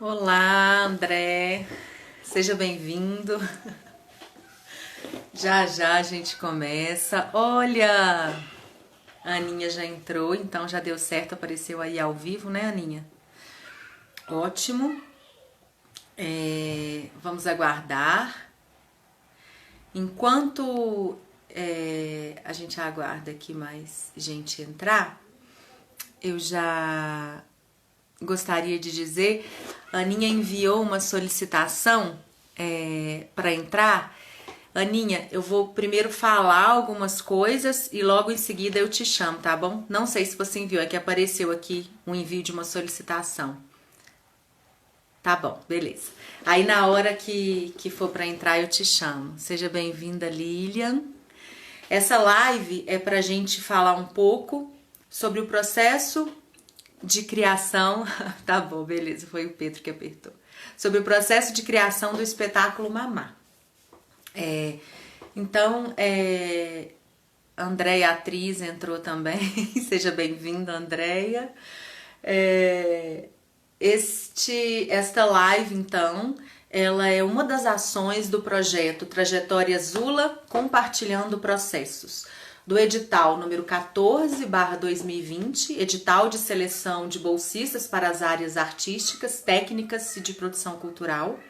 Olá, André. Seja bem-vindo. Já já a gente começa. Olha, a Aninha já entrou, então já deu certo, apareceu aí ao vivo, né, Aninha? Ótimo. Vamos aguardar. Enquanto a gente aguarda aqui mais gente entrar, eu já gostaria de dizer, a Aninha enviou uma solicitação para entrar. Aninha, eu vou primeiro falar algumas coisas e logo em seguida eu te chamo, tá bom? Não sei se você enviou, é que apareceu aqui um envio de uma solicitação. Tá bom, beleza. Aí na hora que for para entrar eu te chamo. Seja bem-vinda, Lilian. Essa live é pra gente falar um pouco sobre o processo de criação. Tá bom, beleza, foi o Pedro que apertou. Sobre o processo de criação do espetáculo Mamá. Então, Andréia, atriz, entrou também. Seja bem-vinda, Andréia. Esta live, então, ela é uma das ações do projeto Trajetória Zula Compartilhando Processos, do edital número 14/2020, edital de seleção de bolsistas para as áreas artísticas, técnicas e de produção cultural.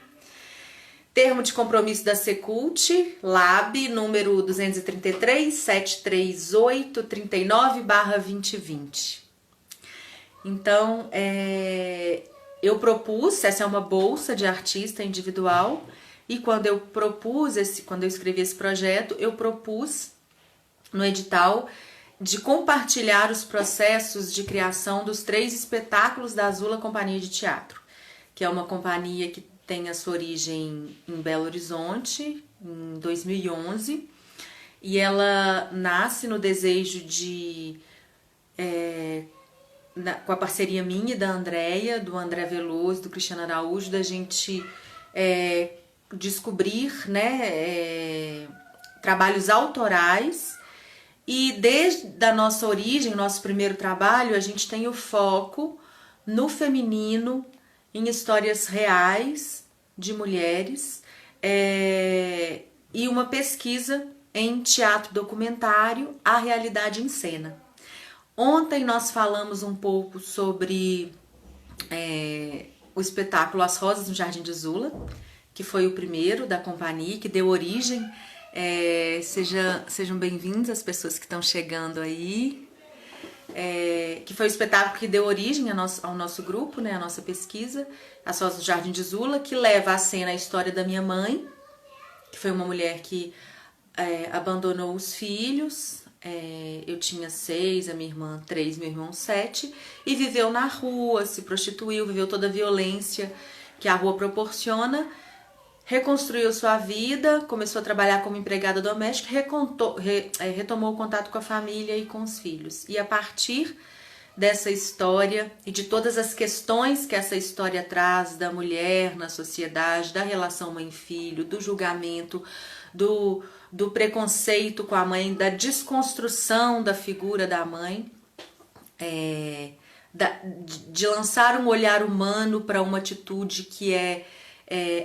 Termo de compromisso da Secult, LAB, número 233, 738, 39/2020. Então, eu propus, essa é uma bolsa de artista individual, e quando eu escrevi esse projeto, eu propus no edital de compartilhar os processos de criação dos 3 espetáculos da Azula Companhia de Teatro, que é uma companhia que tem a sua origem em Belo Horizonte, em 2011, e ela nasce no desejo de, com a parceria minha e da Andréia, do André Veloso, do Cristiano Araújo, da gente descobrir, né, trabalhos autorais. E desde a nossa origem, nosso primeiro trabalho, a gente tem o foco no feminino, em histórias reais de mulheres, e uma pesquisa em teatro documentário, a realidade em cena. Ontem nós falamos um pouco sobre o espetáculo As Rosas no Jardim de Zula, que foi o primeiro da companhia, que deu origem. Sejam bem-vindos as pessoas que estão chegando aí. Que foi o espetáculo que deu origem ao nosso grupo, né, a nossa pesquisa, As Rosas do Jardim de Zula, que leva à cena a história da minha mãe, que foi uma mulher que abandonou os filhos. Eu tinha 6, a minha irmã 3, meu irmão 7, e viveu na rua, se prostituiu, viveu toda a violência que a rua proporciona, reconstruiu sua vida, começou a trabalhar como empregada doméstica, retomou o contato com a família e com os filhos. E a partir dessa história e de todas as questões que essa história traz da mulher na sociedade, da relação mãe-filho, do julgamento, do preconceito com a mãe, da desconstrução da figura da mãe, de lançar um olhar humano para uma atitude que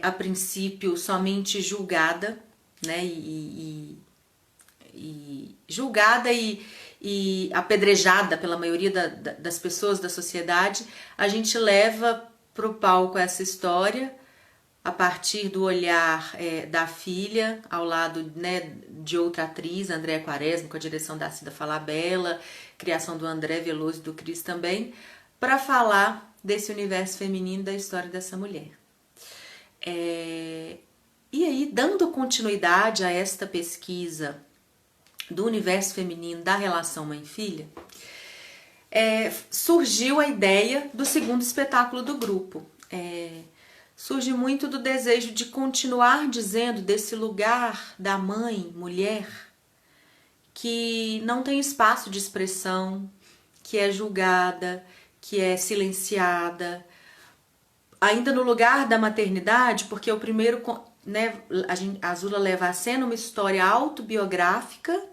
a princípio somente julgada, né, julgada e apedrejada pela maioria das pessoas da sociedade. A gente leva para o palco essa história a partir do olhar da filha, ao lado, né, de outra atriz, Andréa Quaresma, com a direção da Cida Falabella, criação do André Veloso e do Cris também, para falar desse universo feminino, da história dessa mulher. E aí, dando continuidade a esta pesquisa do universo feminino, da relação mãe-filha, surgiu a ideia do segundo espetáculo do grupo. Surge muito do desejo de continuar dizendo desse lugar da mãe, mulher, que não tem espaço de expressão, que é julgada, que é silenciada, ainda no lugar da maternidade, porque o primeiro, né, a Zula leva a cena uma história autobiográfica,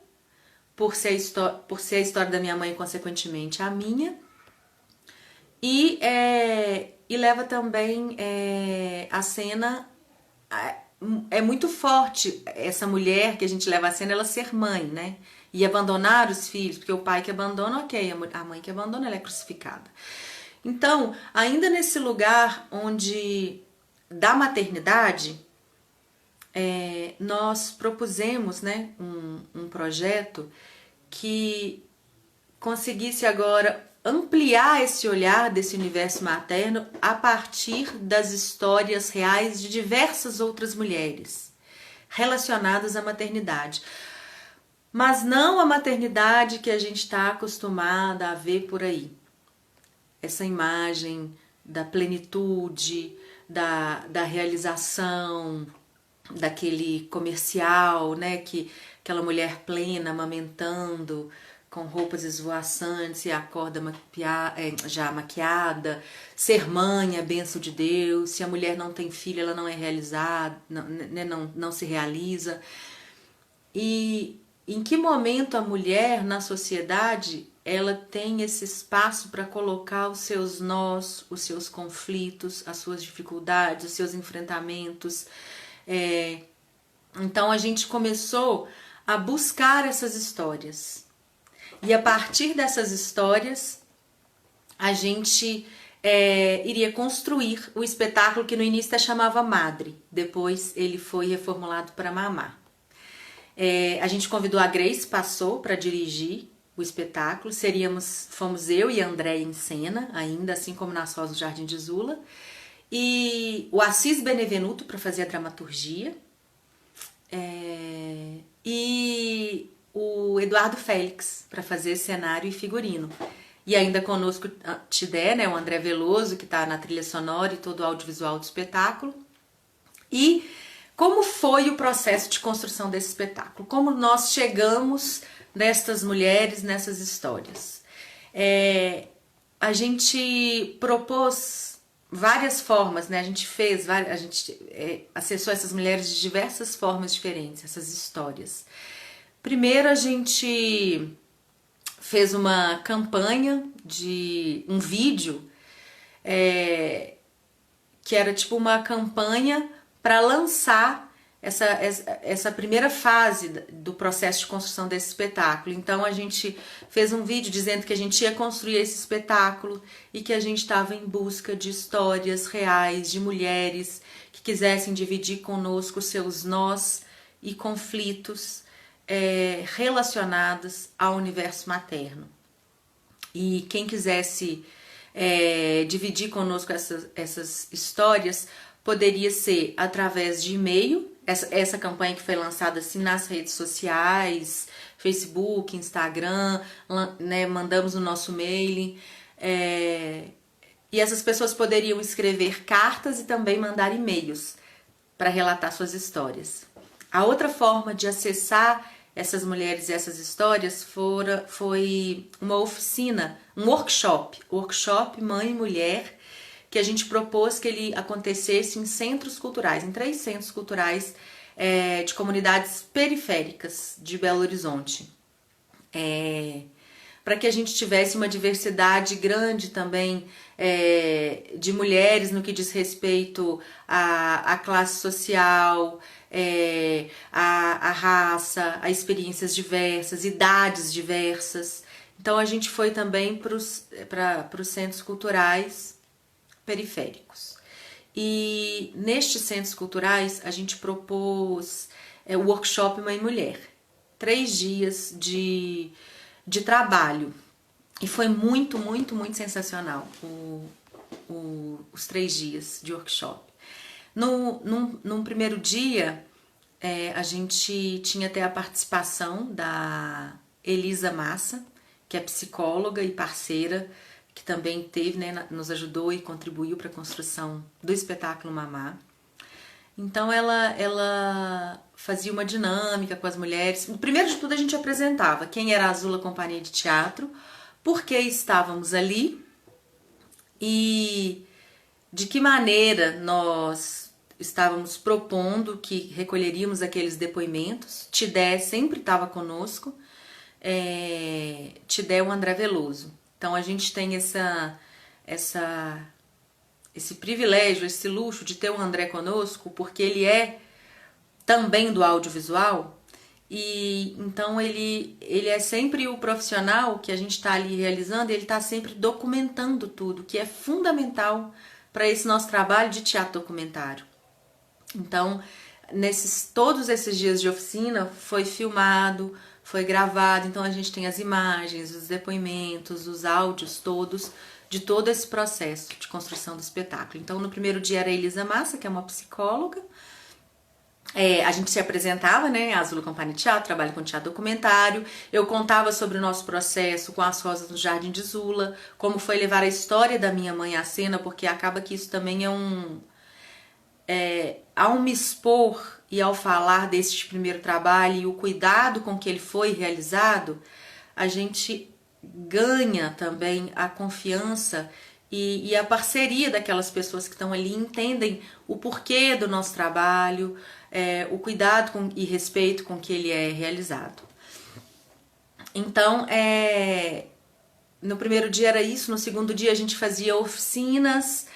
por ser a história da minha mãe e consequentemente a minha, E leva também a cena. É muito forte essa mulher que a gente leva a cena, ela ser mãe, né? E abandonar os filhos, porque o pai que abandona, ok, a mãe que abandona, ela é crucificada. Então, ainda nesse lugar onde da maternidade, nós propusemos, né, um projeto que conseguisse agora ampliar esse olhar desse universo materno a partir das histórias reais de diversas outras mulheres relacionadas à maternidade. Mas não a maternidade que a gente está acostumada a ver por aí. Essa imagem da plenitude, da realização, daquele comercial, né, que aquela mulher plena amamentando com roupas esvoaçantes e acorda já maquiada, ser mãe é bênção de Deus, se a mulher não tem filho ela não é realizada, não se realiza. E em que momento a mulher na sociedade ela tem esse espaço para colocar os seus nós, os seus conflitos, as suas dificuldades, os seus enfrentamentos. Então a gente começou a buscar essas histórias. E a partir dessas histórias, a gente iria construir o espetáculo que no início até chamava Madre. Depois ele foi reformulado para Mamá. A gente convidou a Grace Passou para dirigir o espetáculo. Fomos eu e a Andréia em cena, ainda assim como nas Rosas do Jardim de Zula. E o Assis Benevenuto para fazer a dramaturgia. E o Eduardo Félix para fazer cenário e figurino. E ainda conosco Tidé, né, o André Veloso, que está na trilha sonora e todo o audiovisual do espetáculo. E como foi o processo de construção desse espetáculo? Como nós chegamos nestas mulheres, nessas histórias? A gente propôs várias formas, né? A gente acessou essas mulheres de diversas formas diferentes, essas histórias. Primeiro a gente fez uma campanha de um vídeo que era tipo uma campanha para lançar essa primeira fase do processo de construção desse espetáculo. Então a gente fez um vídeo dizendo que a gente ia construir esse espetáculo e que a gente estava em busca de histórias reais, de mulheres que quisessem dividir conosco seus nós e conflitos relacionados ao universo materno. E quem quisesse dividir conosco essas histórias poderia ser através de e-mail, essa campanha que foi lançada assim nas redes sociais, Facebook, Instagram, né, mandamos o nosso e-mail, e essas pessoas poderiam escrever cartas e também mandar e-mails para relatar suas histórias. A outra forma de acessar essas mulheres e essas histórias foi uma oficina, um workshop Mãe e Mulher, que a gente propôs que ele acontecesse em centros culturais, em 3 centros culturais de comunidades periféricas de Belo Horizonte. Para que a gente tivesse uma diversidade grande também de mulheres no que diz respeito à classe social, a raça, a experiências diversas, idades diversas. Então a gente foi também para os centros culturais periféricos. E nestes centros culturais a gente propôs o workshop Mãe e Mulher. 3 dias de trabalho. E foi muito, muito, muito sensacional os 3 dias de workshop. Num primeiro dia, a gente tinha até a participação da Elisa Massa, que é psicóloga e parceira, que também teve, né, nos ajudou e contribuiu para a construção do espetáculo Mamá. Então ela fazia uma dinâmica com as mulheres. Primeiro de tudo a gente apresentava quem era a Zula Companhia de Teatro, por que estávamos ali e de que maneira nós estávamos propondo que recolheríamos aqueles depoimentos. Tidé sempre estava conosco, Tidé o André Veloso. Então a gente tem esse privilégio, esse luxo de ter o André conosco, porque ele é também do audiovisual, e então ele é sempre o profissional que a gente está ali realizando, e ele está sempre documentando tudo, que é fundamental para esse nosso trabalho de teatro documentário. Então, todos esses dias de oficina foi filmado, foi gravado, então a gente tem as imagens, os depoimentos, os áudios todos, de todo esse processo de construção do espetáculo. Então, no primeiro dia era a Elisa Massa, que é uma psicóloga. A gente se apresentava, né? A Azul Companhia de Teatro, trabalho com teatro documentário. Eu contava sobre o nosso processo com as rosas no Jardim de Zula, como foi levar a história da minha mãe à cena, porque acaba que isso também ao me expor e ao falar desse primeiro trabalho e o cuidado com que ele foi realizado, a gente ganha também a confiança e a parceria daquelas pessoas que estão ali, entendem o porquê do nosso trabalho, o cuidado e respeito com que ele é realizado. Então, no primeiro dia era isso, no segundo dia a gente fazia oficinas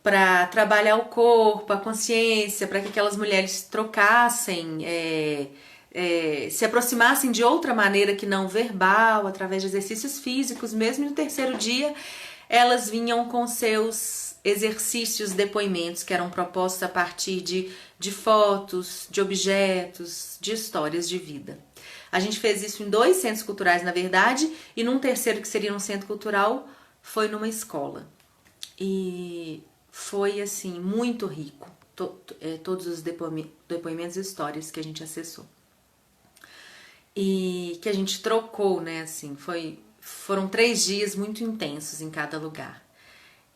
para trabalhar o corpo, a consciência, para que aquelas mulheres trocassem, se aproximassem de outra maneira que não verbal, através de exercícios físicos. Mesmo no terceiro dia, elas vinham com seus exercícios, depoimentos, que eram propostos a partir de fotos, de objetos, de histórias de vida. A gente fez isso em 2 centros culturais, na verdade, e num terceiro, que seria um centro cultural, foi numa escola. E foi, assim, muito rico, todos os depoimentos e histórias que a gente acessou. E que a gente trocou, né, assim, foram 3 dias muito intensos em cada lugar.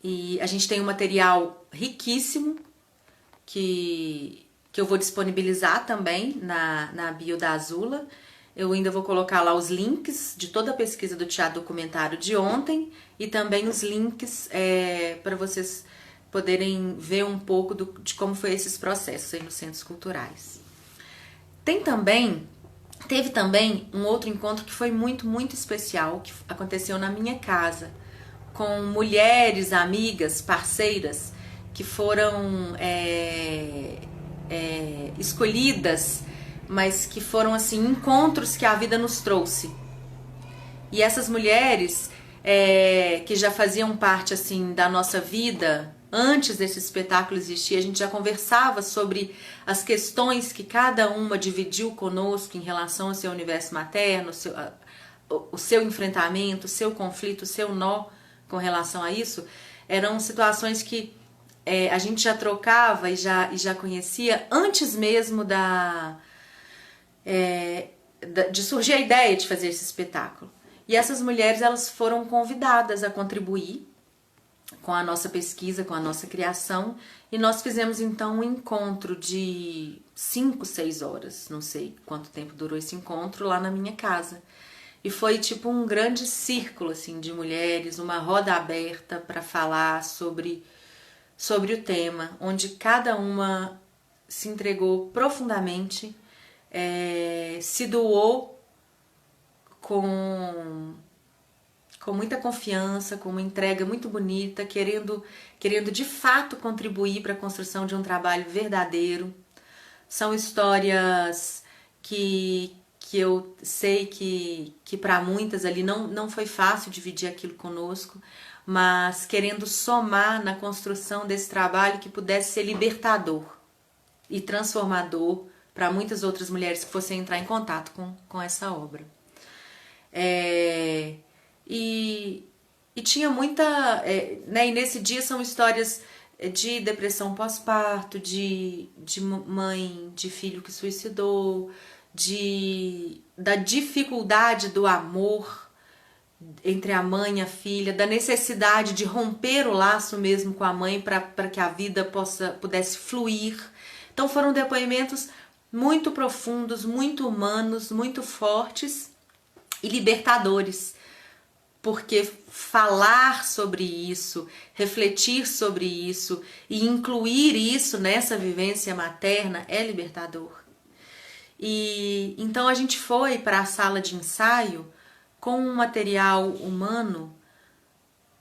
E a gente tem um material riquíssimo que eu vou disponibilizar também na bio da Azula. Eu ainda vou colocar lá os links de toda a pesquisa do teatro documentário de ontem e também os links para vocês poderem ver um pouco de como foi esses processos aí nos centros culturais. Teve também um outro encontro que foi muito, muito especial, que aconteceu na minha casa, com mulheres, amigas, parceiras, que foram escolhidas, mas que foram assim encontros que a vida nos trouxe. E essas mulheres que já faziam parte assim da nossa vida antes desse espetáculo existir, a gente já conversava sobre as questões que cada uma dividiu conosco em relação ao seu universo materno, o seu enfrentamento, o seu conflito, o seu nó com relação a isso. Eram situações que a gente já trocava e já conhecia antes mesmo de surgir a ideia de fazer esse espetáculo. E essas mulheres, elas foram convidadas a contribuir com a nossa pesquisa, com a nossa criação, e nós fizemos então um encontro de 5, 6 horas, não sei quanto tempo durou esse encontro, lá na minha casa. E foi tipo um grande círculo assim de mulheres, uma roda aberta para falar sobre o tema, onde cada uma se entregou profundamente, se doou com muita confiança, com uma entrega muito bonita, querendo de fato contribuir para a construção de um trabalho verdadeiro. São histórias que eu sei que para muitas ali não foi fácil dividir aquilo conosco, mas querendo somar na construção desse trabalho que pudesse ser libertador e transformador para muitas outras mulheres que fossem entrar em contato com essa obra. E tinha muita... né, e nesse dia são histórias de depressão pós-parto, de mãe, de filho que suicidou, da dificuldade do amor entre a mãe e a filha, da necessidade de romper o laço mesmo com a mãe para que a vida pudesse fluir. Então foram depoimentos muito profundos, muito humanos, muito fortes e libertadores, porque falar sobre isso, refletir sobre isso e incluir isso nessa vivência materna é libertador. E então a gente foi para a sala de ensaio com um material humano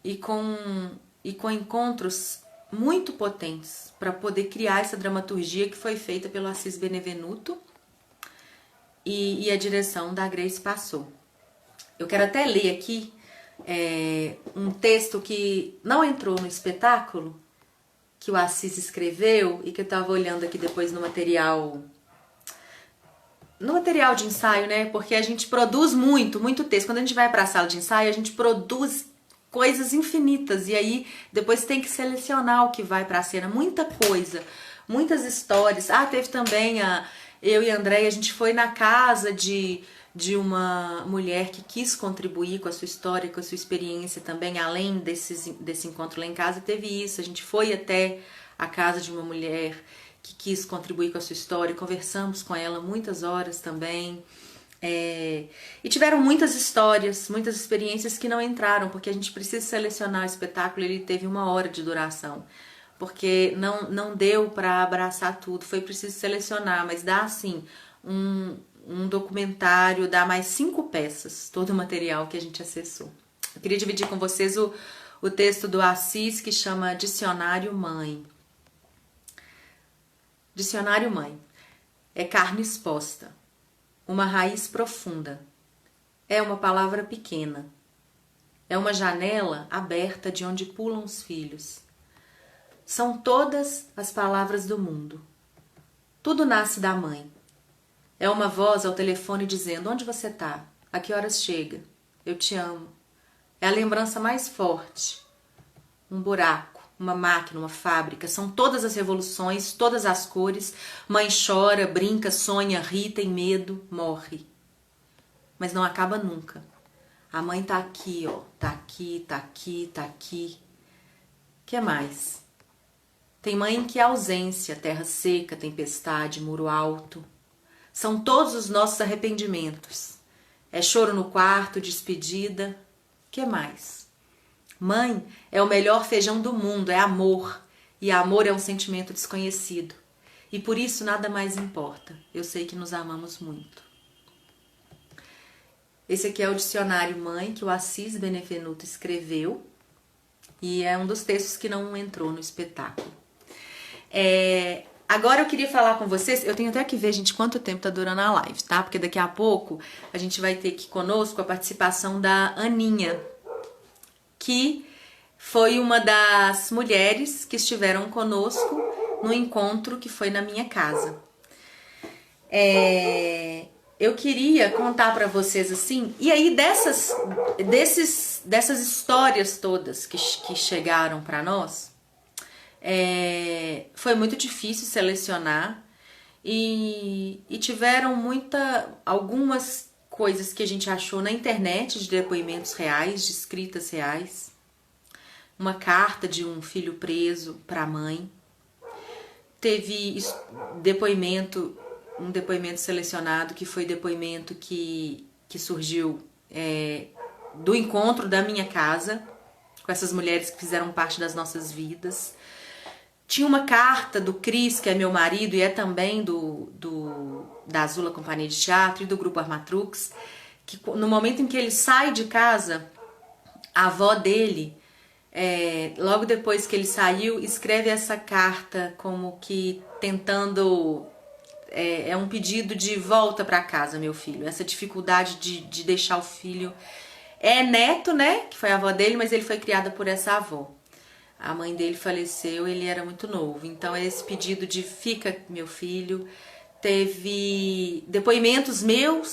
e com encontros muito potentes para poder criar essa dramaturgia que foi feita pelo Assis Benevenuto e a direção da Grace Passou. Eu quero até ler aqui um texto que não entrou no espetáculo, que o Assis escreveu e que eu estava olhando aqui depois no material de ensaio, né? Porque a gente produz muito texto. Quando a gente vai para a sala de ensaio, a gente produz coisas infinitas e aí depois tem que selecionar o que vai para a cena. Muita coisa, muitas histórias. Teve também eu e a Andréia, a gente foi na casa de uma mulher que quis contribuir com a sua história, com a sua experiência também, além desse encontro lá em casa, teve isso. A gente foi até a casa de uma mulher que quis contribuir com a sua história, conversamos com ela muitas horas também. E tiveram muitas histórias, muitas experiências que não entraram, porque a gente precisa selecionar o espetáculo. Ele teve 1 hora de duração, porque não deu para abraçar tudo, foi preciso selecionar, mas dá assim um documentário, dá mais 5 peças, todo o material que a gente acessou. Eu queria dividir com vocês o texto do Assis, que chama Dicionário Mãe. Dicionário Mãe. É carne exposta, uma raiz profunda, é uma palavra pequena, é uma janela aberta de onde pulam os filhos. São todas as palavras do mundo. Tudo nasce da mãe. É uma voz ao telefone dizendo: onde você tá? A que horas chega? Eu te amo. É a lembrança mais forte. Um buraco, uma máquina, uma fábrica. São todas as revoluções, todas as cores. Mãe chora, brinca, sonha, ri, tem medo, morre. Mas não acaba nunca. A mãe tá aqui, ó. Tá aqui, tá aqui, tá aqui. Que mais? Tem mãe que é ausência, terra seca, tempestade, muro alto. São todos os nossos arrependimentos. É choro no quarto, despedida. Que mais? Mãe é o melhor feijão do mundo, é amor. E amor é um sentimento desconhecido. E por isso nada mais importa. Eu sei que nos amamos muito. Esse aqui é o Dicionário Mãe, que o Assis Benevenuto escreveu. E é um dos textos que não entrou no espetáculo. Agora eu queria falar com vocês, eu tenho até que ver, gente, quanto tempo tá durando a live, tá? Porque daqui a pouco a gente vai ter aqui conosco a participação da Aninha, que foi uma das mulheres que estiveram conosco no encontro que foi na minha casa. Eu queria contar pra vocês assim, e aí dessas histórias todas que chegaram pra nós, foi muito difícil selecionar e tiveram algumas coisas que a gente achou na internet de depoimentos reais, de escritas reais, uma carta de um filho preso para a mãe, teve um depoimento selecionado que foi depoimento que surgiu do encontro da minha casa com essas mulheres que fizeram parte das nossas vidas. Tinha uma carta do Cris, que é meu marido e é também da Azula Companhia de Teatro e do Grupo Armatrux, que no momento em que ele sai de casa, a avó dele, logo depois que ele saiu, escreve essa carta como que tentando... É um pedido de volta para casa, meu filho. Essa dificuldade de deixar o filho... É neto, né? Que foi a avó dele, mas ele foi criado por essa avó. A mãe dele faleceu, ele era muito novo. Então, esse pedido de fica, meu filho. Teve depoimentos meu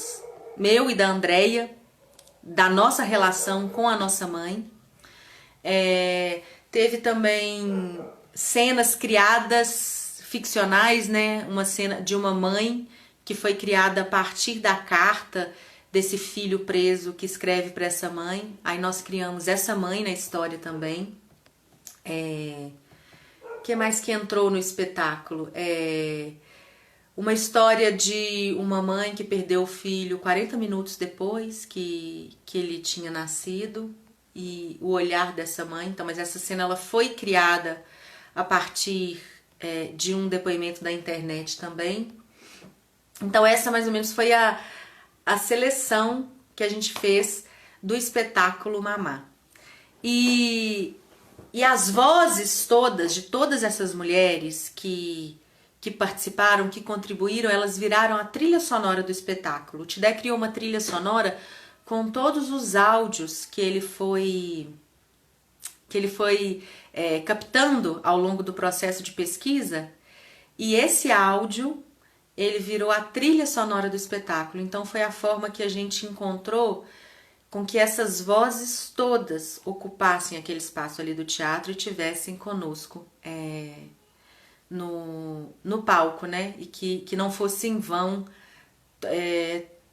e da Andréia, da nossa relação com a nossa mãe. Teve também cenas criadas, ficcionais, né? Uma cena de uma mãe que foi criada a partir da carta desse filho preso que escreve para essa mãe. Aí nós criamos essa mãe na história também. Que mais que entrou no espetáculo? Uma história de uma mãe que perdeu o filho 40 minutos depois que ele tinha nascido, e o olhar dessa mãe. Então, mas essa cena ela foi criada a partir de um depoimento da internet também. Então essa mais ou menos foi a seleção que a gente fez do espetáculo Mamá. E as vozes todas, de todas essas mulheres que participaram, que contribuíram, elas viraram a trilha sonora do espetáculo. O Tidé criou uma trilha sonora com todos os áudios que ele foi captando ao longo do processo de pesquisa, e esse áudio ele virou a trilha sonora do espetáculo. Então foi a forma que a gente encontrou com que essas vozes todas ocupassem aquele espaço ali do teatro e tivessem conosco no palco, né? E que não fosse em vão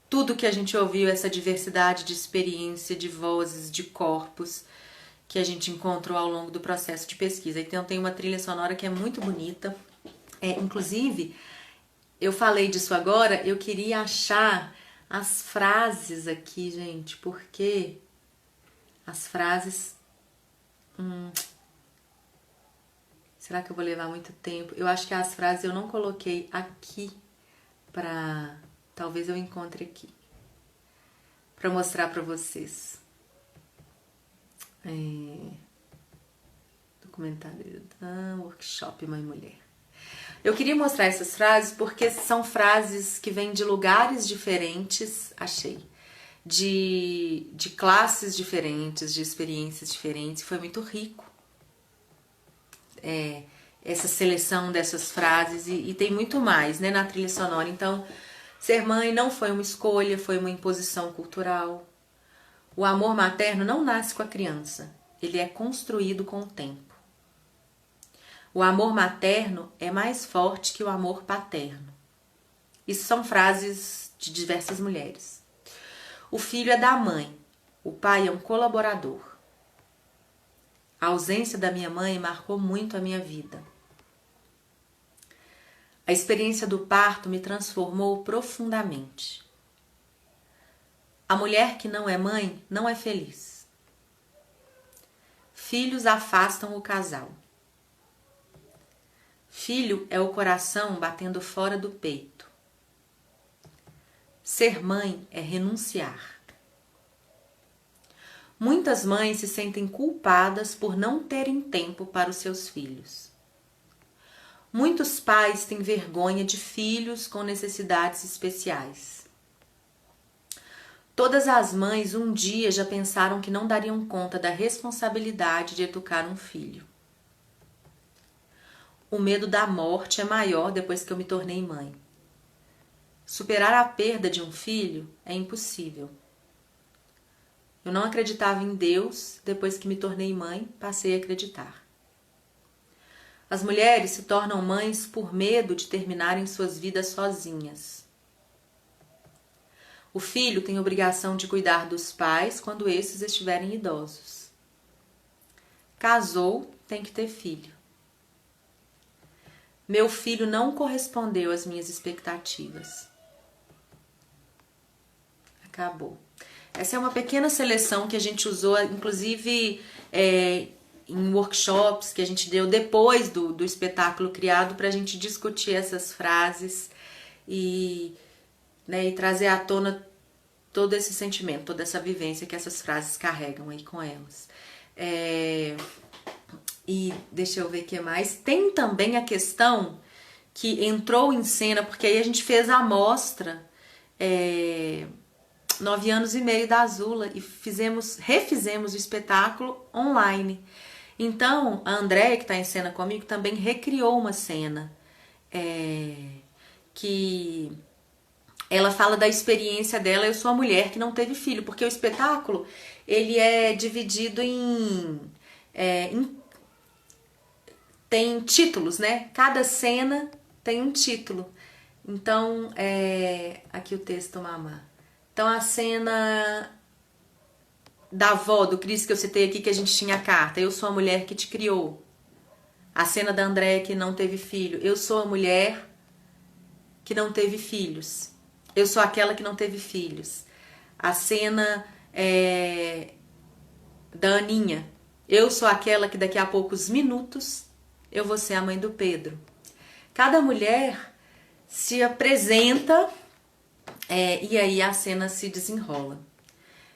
tudo que a gente ouviu, essa diversidade de experiência, de vozes, de corpos que a gente encontrou ao longo do processo de pesquisa. Então tem uma trilha sonora que é muito bonita. Inclusive, eu falei disso agora, eu queria achar as frases aqui, gente, porque as frases... será que eu vou levar muito tempo? Eu acho que as frases eu não coloquei aqui pra... Talvez eu encontre aqui pra mostrar pra vocês. Documentário da Workshop Mãe e Mulher. Eu queria mostrar essas frases porque são frases que vêm de lugares diferentes, achei, de classes diferentes, de experiências diferentes. Foi muito rico essa seleção dessas frases e tem muito mais, né, na trilha sonora. Então, ser mãe não foi uma escolha, foi uma imposição cultural. O amor materno não nasce com a criança, ele é construído com o tempo. O amor materno é mais forte que o amor paterno. Isso são frases de diversas mulheres. O filho é da mãe, o pai é um colaborador. A ausência da minha mãe marcou muito a minha vida. A experiência do parto me transformou profundamente. A mulher que não é mãe não é feliz. Filhos afastam o casal. Filho é o coração batendo fora do peito. Ser mãe é renunciar. Muitas mães se sentem culpadas por não terem tempo para os seus filhos. Muitos pais têm vergonha de filhos com necessidades especiais. Todas as mães um dia já pensaram que não dariam conta da responsabilidade de educar um filho. O medo da morte é maior depois que eu me tornei mãe. Superar a perda de um filho é impossível. Eu não acreditava em Deus, depois que me tornei mãe, passei a acreditar. As mulheres se tornam mães por medo de terminarem suas vidas sozinhas. O filho tem obrigação de cuidar dos pais quando esses estiverem idosos. Casou, tem que ter filho. Meu filho não correspondeu às minhas expectativas. Acabou. Essa é uma pequena seleção que a gente usou, inclusive em workshops que a gente deu depois do espetáculo criado, para a gente discutir essas frases e trazer à tona todo esse sentimento, toda essa vivência que essas frases carregam aí com elas. E deixa eu ver o que mais. Tem também a questão que entrou em cena, porque aí a gente fez a amostra 9 anos e meio da Azula e refizemos o espetáculo online. Então, a Andréia, que está em cena comigo, também recriou uma cena que ela fala da experiência dela. Eu sou a mulher que não teve filho, porque o espetáculo ele é dividido tem títulos, né? Cada cena tem um título. Então, aqui o texto, mamá. Então, a cena da avó, do Cris, que eu citei aqui, que a gente tinha a carta. Eu sou a mulher que te criou. A cena da Andréia, que não teve filho. Eu sou a mulher que não teve filhos. Eu sou aquela que não teve filhos. A cena da Aninha. Eu sou aquela que daqui a poucos minutos eu vou ser a mãe do Pedro. Cada mulher se apresenta e aí a cena se desenrola.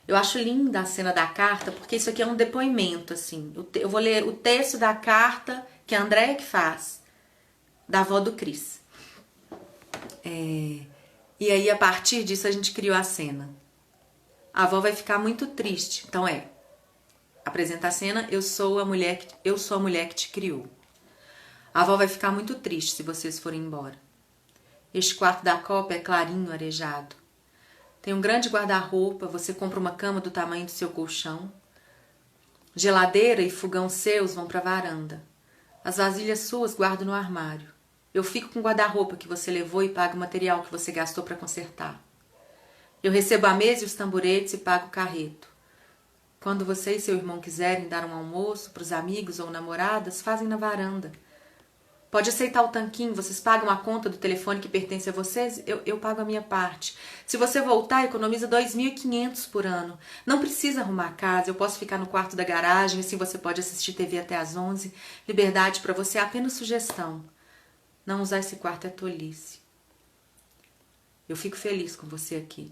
Eu acho linda a cena da carta, porque isso aqui é um depoimento, assim. Eu vou ler o texto da carta que a Andréia que faz, da avó do Cris. E aí, a partir disso, a gente criou a cena. A avó vai ficar muito triste. Então apresenta a cena, eu sou a mulher que te criou. A avó vai ficar muito triste se vocês forem embora. Este quarto da copa é clarinho, arejado. Tem um grande guarda-roupa, você compra uma cama do tamanho do seu colchão. Geladeira e fogão seus vão para a varanda. As vasilhas suas guardo no armário. Eu fico com o guarda-roupa que você levou e pago o material que você gastou para consertar. Eu recebo a mesa e os tamboretes e pago o carreto. Quando você e seu irmão quiserem dar um almoço para os amigos ou namoradas, fazem na varanda. Pode aceitar o tanquinho, vocês pagam a conta do telefone que pertence a vocês, eu pago a minha parte. Se você voltar, economiza 2.500 por ano. Não precisa arrumar a casa, eu posso ficar no quarto da garagem, assim você pode assistir TV até às 11. Liberdade para você é apenas sugestão. Não usar esse quarto é tolice. Eu fico feliz com você aqui.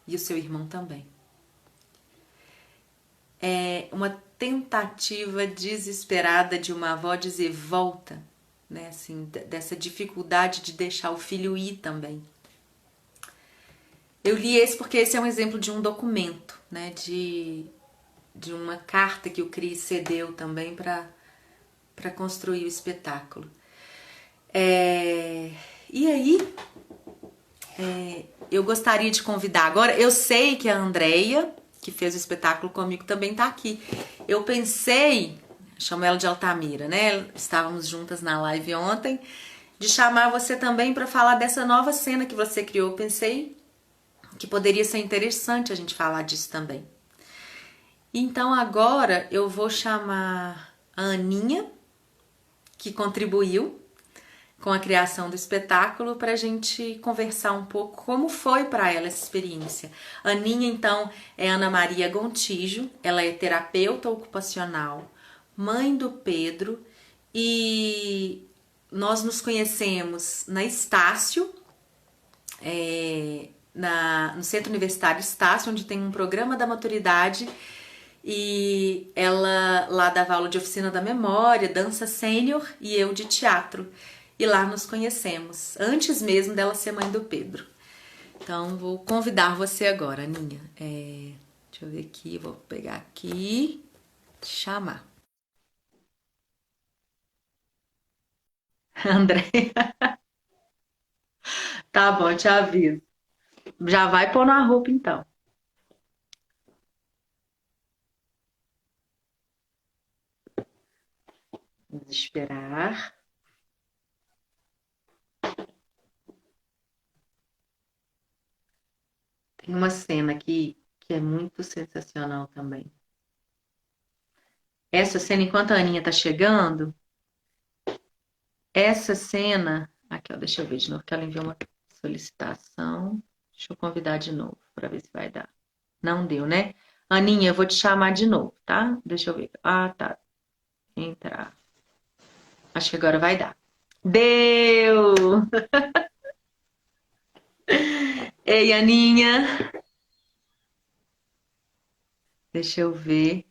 E o seu irmão também. É uma tentativa desesperada de uma avó dizer volta, né? Assim, dessa dificuldade de deixar o filho ir também. Eu li esse porque esse é um exemplo de um documento, né? De uma carta que o Cris cedeu também para construir o espetáculo. E aí, eu gostaria de convidar agora, eu sei que a Andréia, que fez o espetáculo comigo, também tá aqui. Eu pensei, chamo ela de Altamira, né? Estávamos juntas na live ontem, de chamar você também para falar dessa nova cena que você criou. Eu pensei que poderia ser interessante a gente falar disso também. Então agora eu vou chamar a Aninha, que contribuiu com a criação do espetáculo, para a gente conversar um pouco como foi para ela essa experiência. A Aninha, então, é Ana Maria Gontijo, ela é terapeuta ocupacional, mãe do Pedro, e nós nos conhecemos na Estácio, no Centro Universitário Estácio, onde tem um programa da maturidade, e ela lá dava aula de oficina da memória, dança sênior, e eu de teatro. E lá nos conhecemos, antes mesmo dela ser mãe do Pedro. Então, vou convidar você agora, Aninha. Deixa eu ver aqui, vou pegar aqui, chamar. André, tá bom, te aviso. Já vai pôr na roupa, então. Vamos esperar. Tem uma cena aqui que é muito sensacional também. Essa cena, enquanto a Aninha tá chegando, essa cena... Aqui, ó, deixa eu ver de novo, que ela enviou uma solicitação. Deixa eu convidar de novo, para ver se vai dar. Não deu, né? Aninha, eu vou te chamar de novo, tá? Deixa eu ver. Ah, tá. Entrar. Acho que agora vai dar. Deu! Ei, Aninha. Deixa eu ver.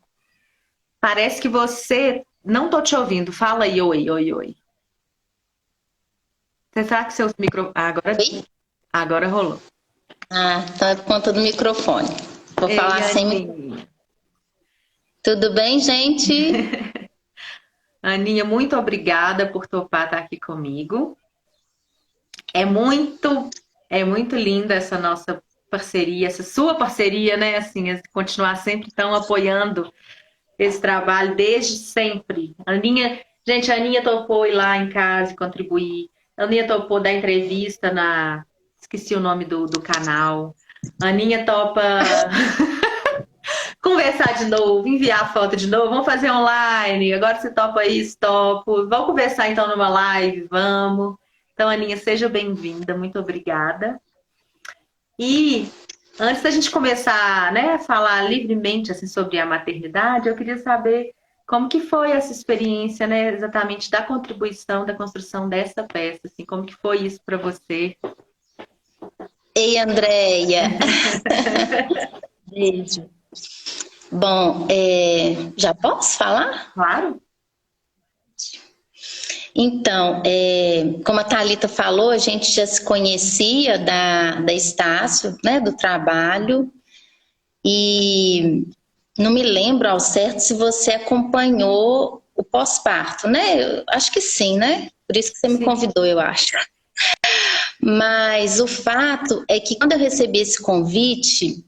Parece que você... Não tô te ouvindo. Fala aí, oi, oi, oi. Você sabe que seus micro... Oi? Agora rolou. Então é por conta do microfone. Vou Ei, falar assim. Aninha. Tudo bem, gente? Aninha, muito obrigada por topar estar aqui comigo. É muito linda essa nossa parceria, essa sua parceria, né? Assim, continuar sempre tão apoiando esse trabalho desde sempre. Gente, a Aninha topou ir lá em casa e contribuir. A Aninha topou dar entrevista esqueci o nome do canal. A Aninha topa conversar de novo, enviar foto de novo, vamos fazer online. Agora você topa isso, topo. Vamos conversar então numa live, vamos. Então, Aninha, seja bem-vinda, muito obrigada. E antes da gente começar, né, a falar livremente assim, sobre a maternidade, eu queria saber como que foi essa experiência, né, exatamente da contribuição, da construção dessa peça, assim, como que foi isso para você? Ei, Andréia. Beijo. Bom, já posso falar? Claro. Então, como a Thalita falou, a gente já se conhecia da Estácio, né, do trabalho, e não me lembro ao certo se você acompanhou o pós-parto, né? Eu acho que sim, né? Por isso que você me convidou, eu acho. Mas o fato é que quando eu recebi esse convite,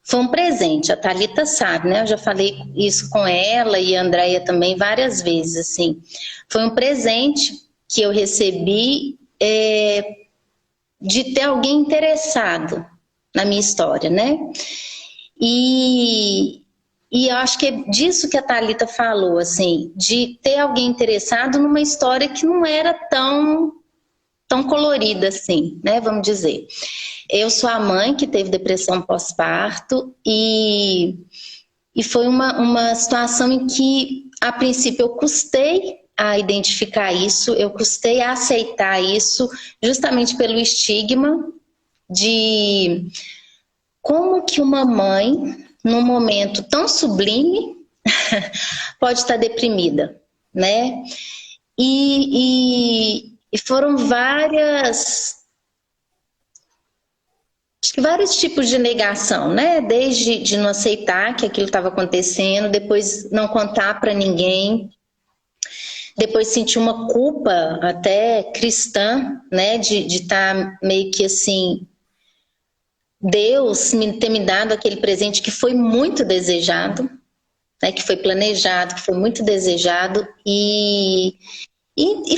foi um presente. A Thalita sabe, né? Eu já falei isso com ela e a Andréia também várias vezes, assim. Foi um presente que eu recebi de ter alguém interessado na minha história, né? E eu acho que é disso que a Thalita falou, assim, de ter alguém interessado numa história que não era tão colorida assim, né? Vamos dizer. Eu sou a mãe que teve depressão pós-parto e foi uma situação em que, a princípio, eu custei a identificar isso, eu custei a aceitar isso, justamente pelo estigma de como que uma mãe, num momento tão sublime, pode estar deprimida, né? E foram vários tipos de negação, né? Desde de não aceitar que aquilo estava acontecendo, depois não contar para ninguém, depois sentir uma culpa até cristã, né? De estar meio que assim, Deus ter me dado aquele presente que foi muito desejado, né? Que foi planejado, que foi muito desejado e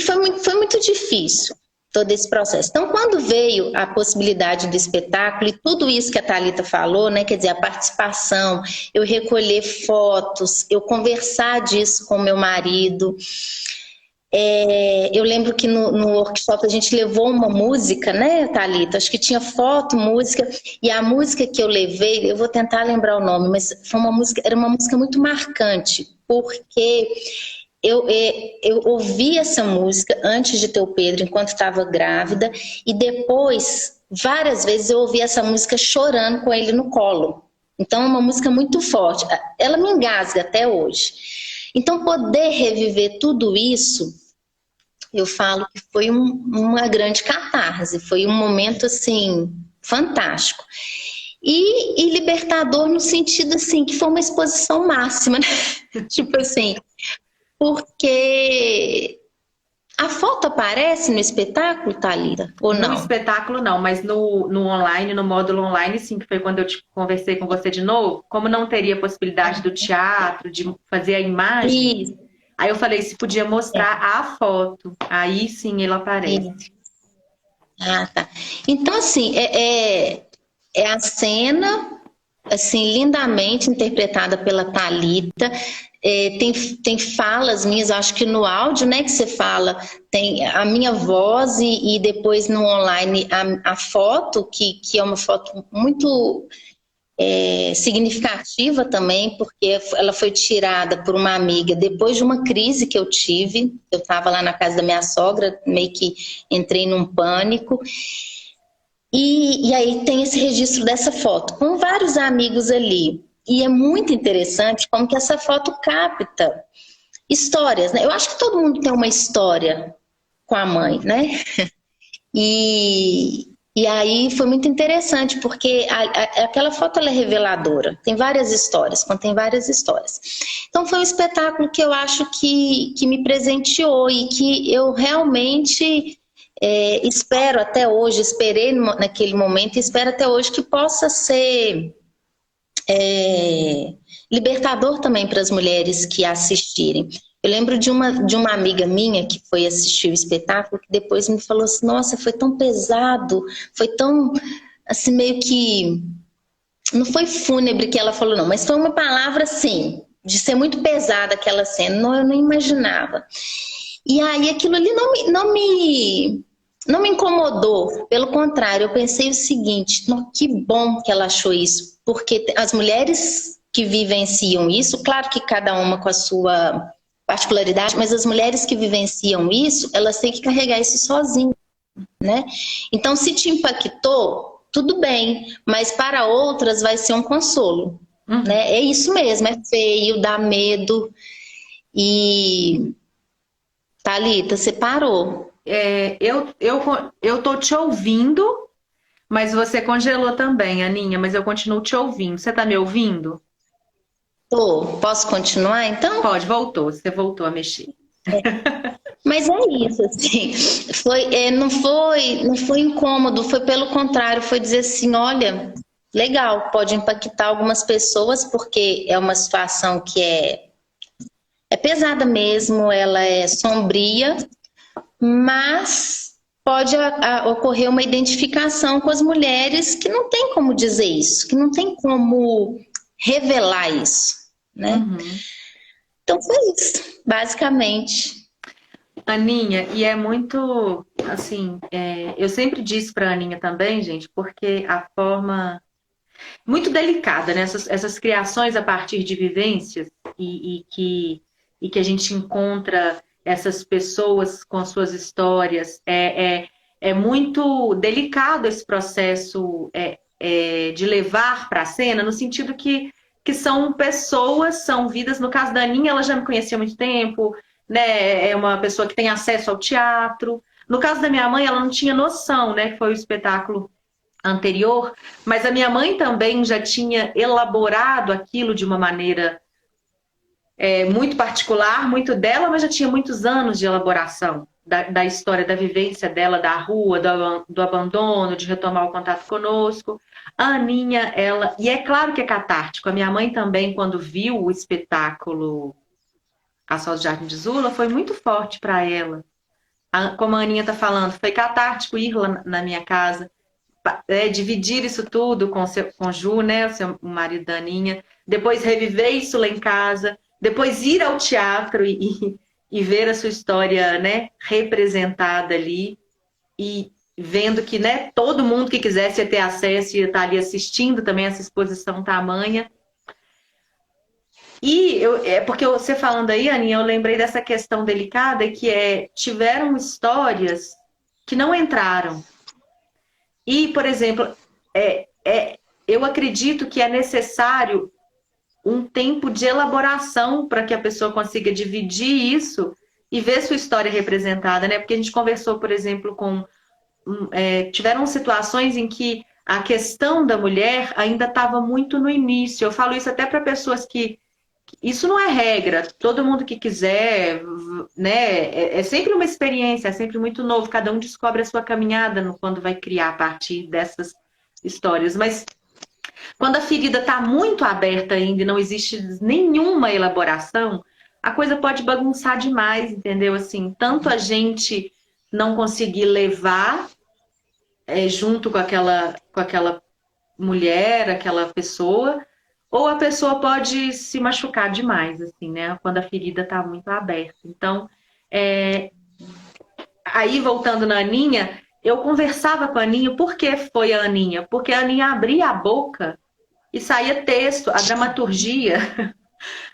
foi muito difícil todo esse processo. Então, quando veio a possibilidade do espetáculo e tudo isso que a Thalita falou, né, quer dizer, a participação, eu recolher fotos, eu conversar disso com meu marido. Eu lembro que no workshop a gente levou uma música, né, Thalita? Acho que tinha foto, música, e a música que eu levei, eu vou tentar lembrar o nome, mas era uma música muito marcante, porque eu ouvi essa música antes de ter o Pedro, enquanto estava grávida, e depois, várias vezes, eu ouvi essa música chorando com ele no colo. Então, é uma música muito forte. Ela me engasga até hoje. Então, poder reviver tudo isso, eu falo que foi uma grande catarse. Foi um momento, assim, fantástico. E libertador no sentido, assim, que foi uma exposição máxima, né? Tipo assim... Porque a foto aparece no espetáculo, Thalita, ou não? No espetáculo não, mas no online, no módulo online, sim, que foi quando eu conversei com você de novo. Como não teria possibilidade do teatro, de fazer a imagem, Isso. Aí eu falei se podia mostrar a foto. Aí sim ele aparece. Ah, tá. Então, assim, é a cena, assim, lindamente interpretada pela Thalita. Tem falas minhas, acho que no áudio, né, que você fala, tem a minha voz e depois no online a foto, que é uma foto muito significativa também, porque ela foi tirada por uma amiga depois de uma crise que eu tive. Eu estava lá na casa da minha sogra, meio que entrei num pânico. E aí tem esse registro dessa foto, com vários amigos ali. E é muito interessante como que essa foto capta histórias, né? Eu acho que todo mundo tem uma história com a mãe, né? E aí foi muito interessante, porque aquela foto ela é reveladora. Tem várias histórias, contém várias histórias. Então foi um espetáculo que eu acho que me presenteou e que eu realmente espero até hoje, esperei naquele momento e espero até hoje que possa ser libertador também para as mulheres que assistirem. Eu lembro de uma amiga minha que foi assistir o espetáculo, que depois me falou assim, nossa, foi tão pesado, foi tão, assim, meio que... Não foi fúnebre que ela falou, não, mas foi uma palavra, assim, de ser muito pesada aquela cena, não, eu não imaginava. E aí aquilo ali não me incomodou, pelo contrário, eu pensei o seguinte, que bom que ela achou isso, porque as mulheres que vivenciam isso, claro que cada uma com a sua particularidade, mas as mulheres que vivenciam isso, elas têm que carregar isso sozinhas, né? Então, se te impactou, tudo bem, mas para outras vai ser um consolo, né? É isso mesmo, é feio, dá medo. E Thalita, você parou. Eu tô te ouvindo, mas você congelou também, Aninha, mas eu continuo te ouvindo. Você tá me ouvindo? Tô. Posso continuar então? Pode, voltou. Você voltou a mexer. Mas é isso, assim, não foi incômodo, foi pelo contrário, foi dizer assim, olha, legal, pode impactar algumas pessoas, porque é uma situação que é pesada mesmo, ela é sombria, mas pode ocorrer uma identificação com as mulheres que não tem como dizer isso, que não tem como revelar isso, né? Então foi isso, basicamente. Aninha, e é muito, assim, eu sempre disse pra Aninha também, gente, porque a forma muito delicada, né? Essas criações a partir de vivências e que a gente encontra essas pessoas com suas histórias. É muito delicado esse processo de levar para a cena, no sentido que são pessoas, são vidas. No caso da Aninha, ela já me conhecia há muito tempo, né? É uma pessoa que tem acesso ao teatro. No caso da minha mãe, ela não tinha noção, né? Que foi o espetáculo anterior, mas a minha mãe também já tinha elaborado aquilo de uma maneira muito particular, muito dela, mas já tinha muitos anos de elaboração da história, da vivência dela, da rua, do abandono, de retomar o contato conosco. A Aninha, ela. E é claro que é catártico. A minha mãe também, quando viu o espetáculo A Sol do Jardim de Zula, foi muito forte para ela. Como a Aninha está falando, foi catártico ir lá na minha casa. Dividir isso tudo com o Ju, né, o marido da Aninha, depois reviver isso lá em casa, depois ir ao teatro e ver a sua história, né, representada ali e vendo que, né, todo mundo que quisesse ia ter acesso ia estar ali assistindo também essa exposição tamanha. E porque você falando aí, Aninha, eu lembrei dessa questão delicada que tiveram histórias que não entraram. E, por exemplo, eu acredito que é necessário um tempo de elaboração para que a pessoa consiga dividir isso e ver sua história representada, né? Porque a gente conversou, por exemplo, tiveram situações em que a questão da mulher ainda estava muito no início. Eu falo isso até para pessoas que isso não é regra, todo mundo que quiser, né? É sempre uma experiência, é sempre muito novo, cada um descobre a sua caminhada quando vai criar a partir dessas histórias. Mas quando a ferida está muito aberta ainda e não existe nenhuma elaboração, a coisa pode bagunçar demais, entendeu? Assim, tanto a gente não conseguir levar junto com aquela mulher, aquela pessoa, ou a pessoa pode se machucar demais, assim, né? Quando a ferida está muito aberta. Então, aí voltando na Aninha, eu conversava com a Aninha. Por que foi a Aninha? Porque a Aninha abria a boca e saía texto. A dramaturgia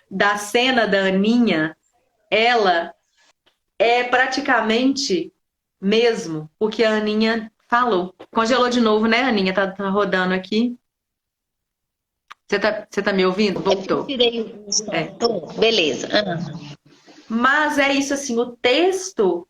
da cena da Aninha, ela é praticamente mesmo o que a Aninha falou. Congelou de novo, né, Aninha? Tá rodando aqui. Você tá me ouvindo? Voltou. Eu tirei o som. Beleza. Mas é isso, assim, o texto,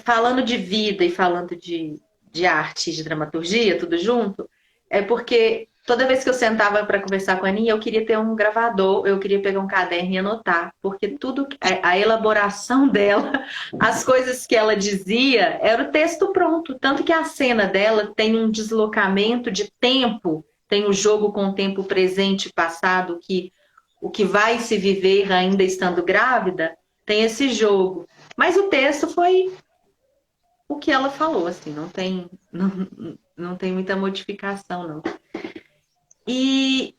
falando de vida e falando de arte, de dramaturgia, tudo junto, é porque toda vez que eu sentava para conversar com a Aninha, eu queria ter um gravador, eu queria pegar um caderno e anotar, porque tudo, a elaboração dela, as coisas que ela dizia, era o texto pronto. Tanto que a cena dela tem um deslocamento de tempo, tem o jogo com o tempo presente e passado, que o que vai se viver ainda estando grávida, tem esse jogo. Mas o texto foi o que ela falou, assim, não tem muita modificação, não. E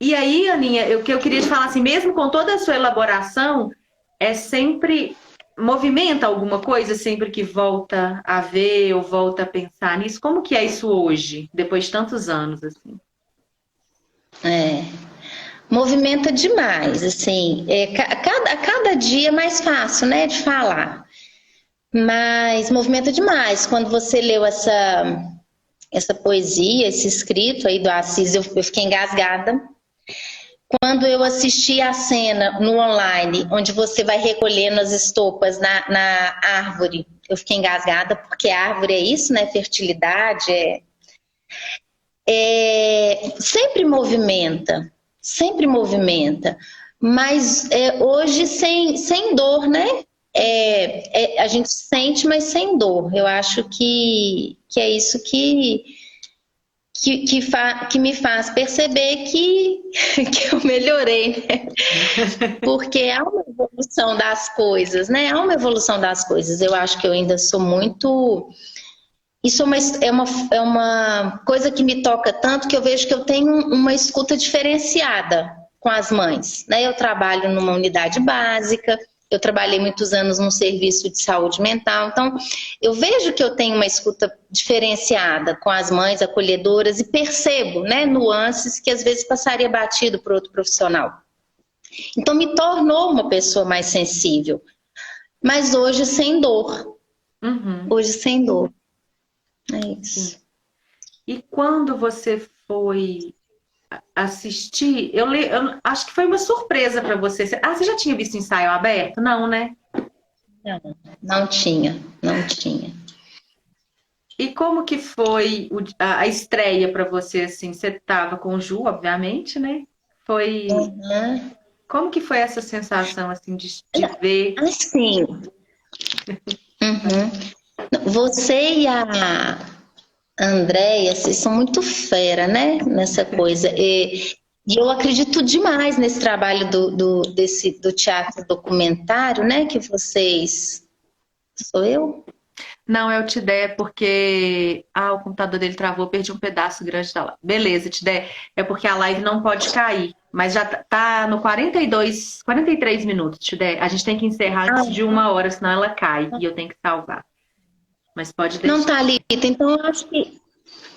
aí, Aninha, o que eu queria te falar, assim, mesmo com toda a sua elaboração, é sempre movimenta alguma coisa sempre que volta a ver ou volta a pensar nisso? Como que é isso hoje, depois de tantos anos, assim? Movimenta demais, assim, cada dia é mais fácil, né, de falar, mas movimenta demais quando você leu essa poesia, esse escrito aí do Assis, eu fiquei engasgada. Quando eu assisti a cena no online, onde você vai recolhendo as estopas na árvore, eu fiquei engasgada, porque a árvore é isso, né? Fertilidade, sempre movimenta, mas hoje sem dor, né? A gente sente, mas sem dor. Eu acho que é isso que me faz perceber que eu melhorei, né? Porque há uma evolução das coisas, né? Há uma evolução das coisas. Eu acho que eu ainda sou muito... Isso é uma coisa que me toca tanto que eu vejo que eu tenho uma escuta diferenciada com as mães, né? Eu trabalho numa unidade básica, eu trabalhei muitos anos num serviço de saúde mental, então eu vejo que eu tenho uma escuta diferenciada com as mães acolhedoras e percebo, né, nuances que às vezes passaria batido por outro profissional. Então me tornou uma pessoa mais sensível, mas hoje sem dor. Hoje sem dor. É isso. Sim. E quando você foi assistir, eu acho que foi uma surpresa para você. Você já tinha visto ensaio aberto? Não, né? Não tinha. E como que foi a estreia para você, assim? Você estava com o Ju, obviamente, né? Foi... Como que foi essa sensação, assim, de ver? Assim, você e a Andréia, vocês são muito fera, né? Nessa coisa. E eu acredito demais nesse trabalho do teatro documentário, né? Que vocês... Sou eu? Não, é o Tidé, porque o computador dele travou, perdi um pedaço grande da live. Beleza, Tidé, é porque a live não pode cair, mas já tá no 43 minutos, Tidé. A gente tem que encerrar antes de 1 hora, senão ela cai e eu tenho que salvar. Mas pode deixar. Não, Thalita, então eu acho que...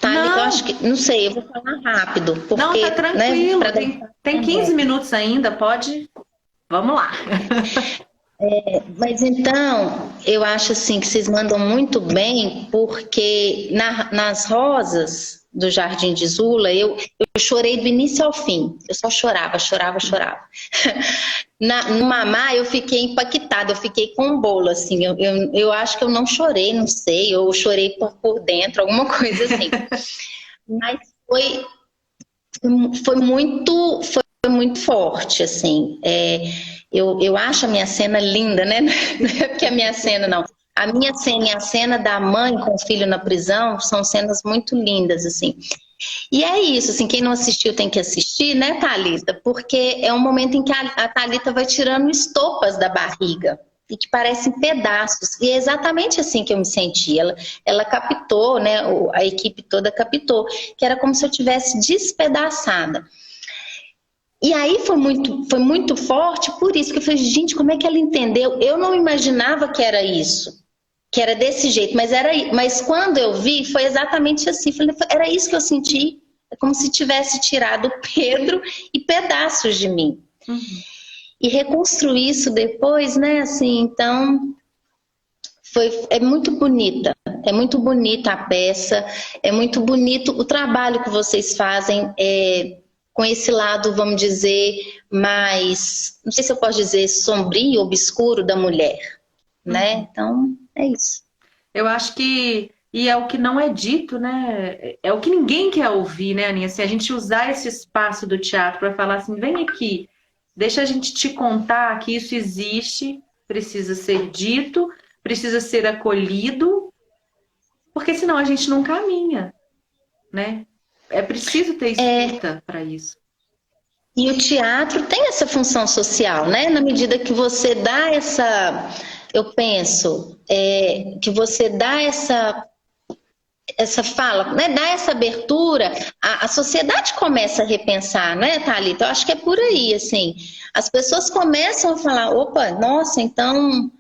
Thalita, eu acho que... Não sei, eu vou falar rápido, porque... Não, tá tranquilo, né, tem 15 minutos ainda, pode... Vamos lá. Mas então, eu acho assim que vocês mandam muito bem, porque nas rosas do Jardim de Zula, eu chorei do início ao fim. Eu só chorava. No Mamá, eu fiquei impactada, eu fiquei com um bolo, assim. Eu acho que eu não chorei, não sei, eu chorei por dentro, alguma coisa assim. Mas foi muito forte, assim. Eu acho a minha cena linda, né? Não é porque a minha cena, não. A minha cena e a cena da mãe com o filho na prisão são cenas muito lindas, assim. E é isso, assim, quem não assistiu tem que assistir, né, Thalita? Porque é um momento em que a Thalita vai tirando estopas da barriga e que parecem pedaços. E é exatamente assim que eu me senti. Ela captou, né? A equipe toda captou, que era como se eu tivesse despedaçada. E aí foi muito forte, por isso que eu falei, gente, como é que ela entendeu? Eu não imaginava que era isso, que era desse jeito, mas quando eu vi, foi exatamente assim. Falei, era isso que eu senti, é como se tivesse tirado o Pedro e pedaços de mim. E reconstruir isso depois, né, assim, então... É muito bonita a peça, é muito bonito o trabalho que vocês fazem, com esse lado, vamos dizer, mais, não sei se eu posso dizer, sombrio, obscuro da mulher, né? Então, é isso. Eu acho que, e é o que não é dito, né? É o que ninguém quer ouvir, né, Aninha? Se a gente usar esse espaço do teatro para falar assim, vem aqui, deixa a gente te contar que isso existe, precisa ser dito, precisa ser acolhido, porque senão a gente não caminha, né? É preciso ter escuta para isso. E o teatro tem essa função social, né? Na medida que você dá eu penso, que você dá essa fala, né? Dá essa abertura, a sociedade começa a repensar, né, Thalita? Eu acho que é por aí, assim. As pessoas começam a falar, opa, nossa, então,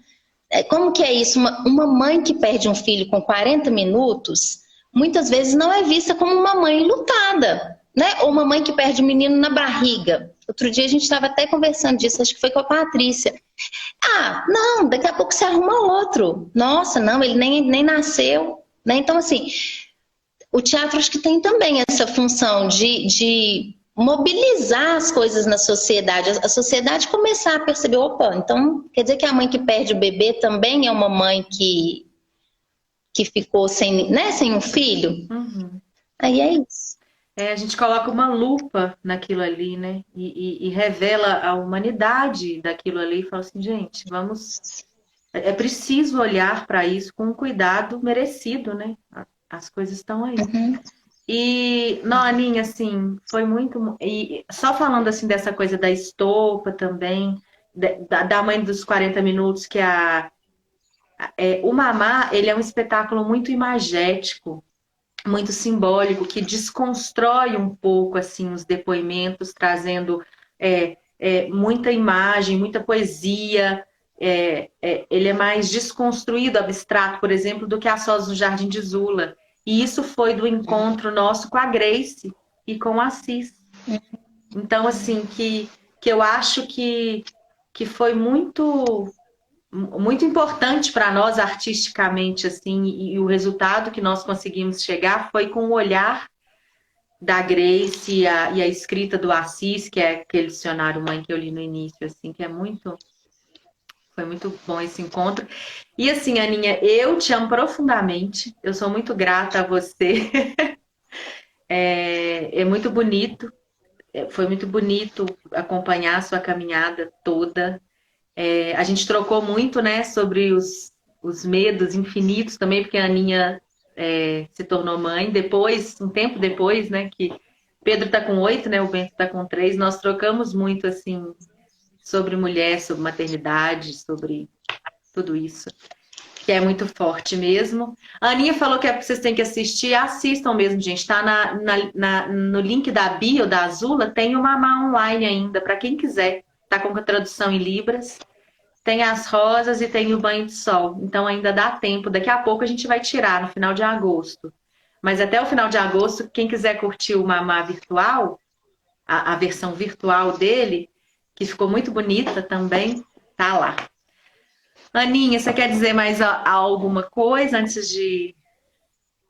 como que é isso? Uma mãe que perde um filho com 40 minutos... muitas vezes não é vista como uma mãe lutada, né? Ou uma mãe que perde o menino na barriga. Outro dia a gente estava até conversando disso, acho que foi com a Patrícia. Não, daqui a pouco você arruma outro. Nossa, não, ele nem nasceu. Né? Então, assim, o teatro acho que tem também essa função de mobilizar as coisas na sociedade, a sociedade começar a perceber, opa, então quer dizer que a mãe que perde o bebê também é uma mãe que ficou sem, né, sem um filho? Uhum. Aí é isso. A gente coloca uma lupa naquilo ali, né? E revela a humanidade daquilo ali e fala assim, gente, vamos. É preciso olhar para isso com um cuidado merecido, né? As coisas estão aí. Uhum. E, não, Aninha, assim, foi muito. E só falando assim dessa coisa da estopa também, da mãe dos 40 minutos, que o Mamá, ele é um espetáculo muito imagético, muito simbólico, que desconstrói um pouco assim os depoimentos, trazendo muita imagem, muita poesia. Ele é mais desconstruído, abstrato, por exemplo, do que As Rosas no Jardim de Zula. E isso foi do encontro nosso com a Grace e com o Assis. Então, assim, que eu acho que foi muito importante para nós artisticamente, assim, e o resultado que nós conseguimos chegar foi com o olhar da Grace e a escrita do Assis, que é aquele dicionário mãe que eu li no início, assim, que foi muito bom esse encontro. E assim, Aninha, eu te amo profundamente, eu sou muito grata a você, é muito bonito, foi muito bonito acompanhar a sua caminhada toda. A gente trocou muito, né, sobre os medos infinitos também, porque a Aninha se tornou mãe depois, um tempo depois, né, que Pedro tá com 8, né, o Bento tá com 3. Nós trocamos muito, assim, sobre mulher, sobre maternidade, sobre tudo isso, que é muito forte mesmo. A Aninha falou que vocês têm que assistir, assistam mesmo, gente. Tá no link da bio, da Azula, tem o Mamá Online ainda, para quem quiser. Tá com a tradução em Libras. Tem as rosas e tem o banho de sol. Então ainda dá tempo. Daqui a pouco a gente vai tirar, no final de agosto. Mas até o final de agosto, quem quiser curtir o Mamá virtual, a versão virtual dele, que ficou muito bonita também, tá lá. Aninha, você quer dizer mais alguma coisa antes de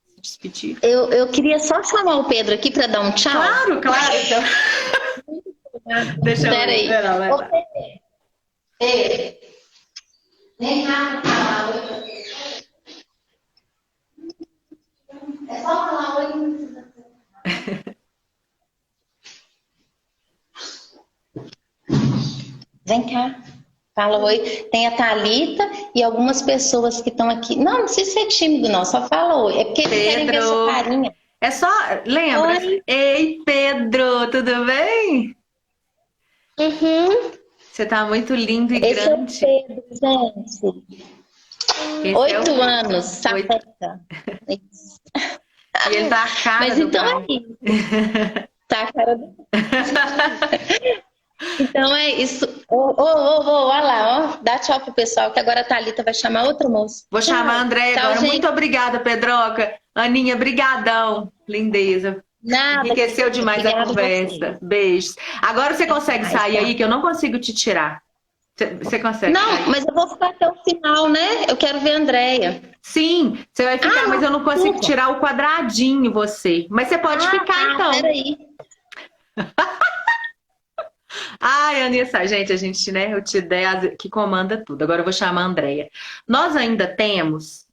se despedir? Eu queria só chamar o Pedro aqui para dar um tchau. Claro, claro. Então. Deixa eu Espera ver. aí. Vai lá, vai Ô, lá. Pedro, vem cá pra falar oi. É só falar oi. Vem cá. Fala oi. Tem a Thalita e algumas pessoas que estão aqui. Não precisa ser tímido, não. Só fala oi. É porque eles querem ver sua Pedro. carinha. É só. Lembra? Oi. Ei, Pedro, tudo bem? Uhum. Você tá muito lindo e Esse é o grande. Pedro, gente. Esse é o 8 anos, 8. sapeca. Isso. E ele tá a cara Mas do então pai. é isso. Tá a cara do... Então é isso. Olha lá, ó. Dá tchau pro pessoal, que agora a Thalita vai chamar outro moço. Vou chamar a Tchau. Andréia Tchau, agora. gente. Muito obrigada, Pedroca. Aninha, brigadão. Lindeza. Nada, Enriqueceu querida. demais a Obrigada a conversa. você. Beijos. Agora você consegue Mas sair tá. aí, que eu não consigo te tirar. Você consegue Não, sair? mas eu vou ficar até o final, né? Eu quero ver a Andréia. Sim, você vai Ah, ficar, mas não, eu não consigo desculpa. tirar o quadradinho, você. Mas você pode Ah, ficar, tá, então. peraí. Ai, Anissa, gente, né, eu te dei que comanda tudo. Agora eu vou chamar a Andréia. Nós ainda temos.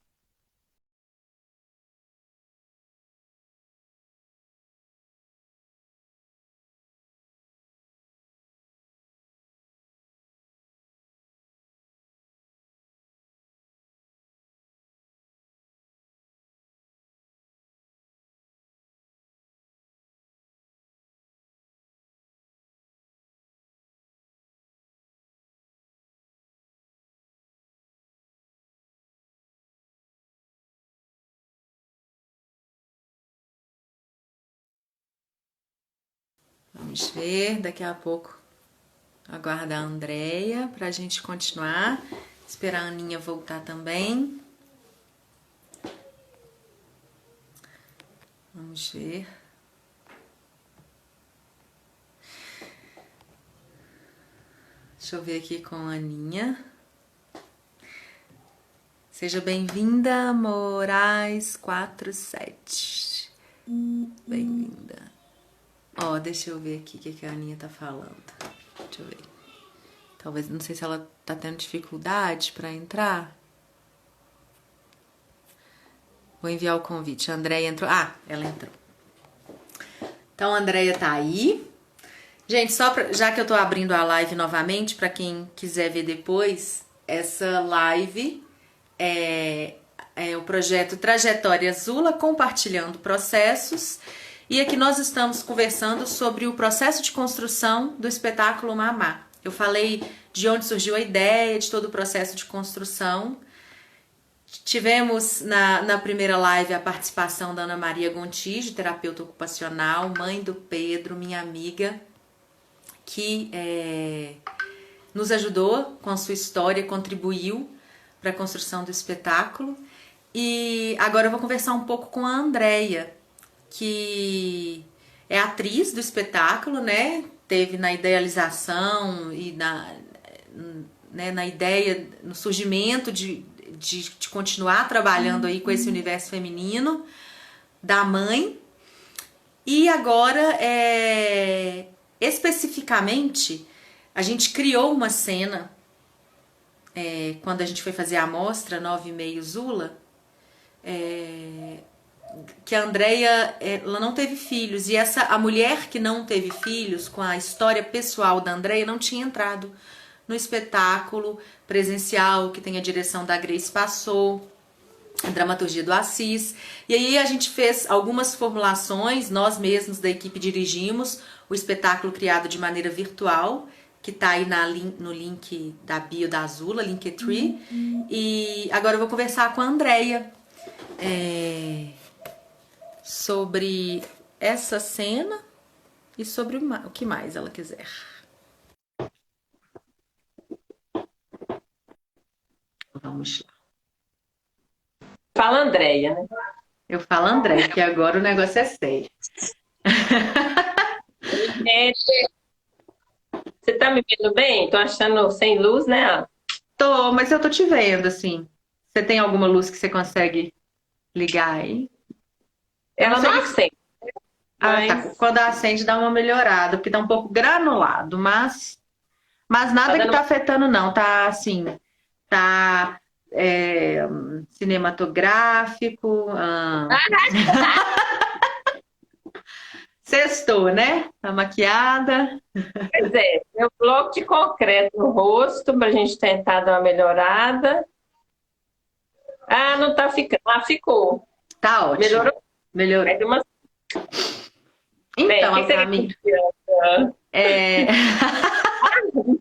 Vamos ver, daqui a pouco aguardar a Andréia para a gente continuar. Esperar a Aninha voltar também. Vamos ver. Deixa eu ver aqui com a Aninha. Seja bem-vinda, Moraes 47. Bem-vinda. Ó, deixa eu ver aqui o que a Aninha tá falando. Deixa eu ver. Talvez, não sei se ela tá tendo dificuldade pra entrar. Vou enviar o convite. A Andréia entrou. Ah, ela entrou. Então, a Andréia tá aí. Gente, já que eu tô abrindo a live novamente, pra quem quiser ver depois, essa live é o projeto Trajetória Azula, compartilhando processos. E aqui nós estamos conversando sobre o processo de construção do espetáculo Mamá. Eu falei de onde surgiu a ideia, de todo o processo de construção. Tivemos na primeira live a participação da Ana Maria Gontijo, terapeuta ocupacional, mãe do Pedro, minha amiga, que nos ajudou com a sua história, contribuiu para a construção do espetáculo. E agora eu vou conversar um pouco com a Andréia, que é atriz do espetáculo, né? Teve na idealização e na ideia, no surgimento de continuar trabalhando aí com esse universo feminino da mãe. E agora, especificamente, a gente criou uma cena quando a gente foi fazer a amostra 9,5 Zula, que a Andréia, ela não teve filhos, e a mulher que não teve filhos, com a história pessoal da Andréia, não tinha entrado no espetáculo presencial, que tem a direção da Grace Passou, a dramaturgia do Assis. E aí a gente fez algumas formulações, nós mesmos da equipe dirigimos o espetáculo criado de maneira virtual, que tá aí no link da bio da Azula, Linktree. E agora eu vou conversar com a Andréia sobre essa cena e sobre o que mais ela quiser. Vamos lá. Fala Andréia, né? Eu falo Andréia, que agora o negócio é sério. Você tá me vendo bem? Tô achando sem luz, né? Tô, mas eu tô te vendo, assim. Você tem alguma luz que você consegue ligar aí? Ela não acende. Ah, tá. Quando acende dá uma melhorada, porque tá um pouco granulado, mas nada que tá afetando não, tá assim, tá cinematográfico. Sextou, né? Tá maquiada. Pois é, meu bloco de concreto no rosto pra gente tentar dar uma melhorada. Ah, não tá ficando. Ah, ficou. Tá ótimo. Melhorou. Aí deu uma... Então, Bem, amiga.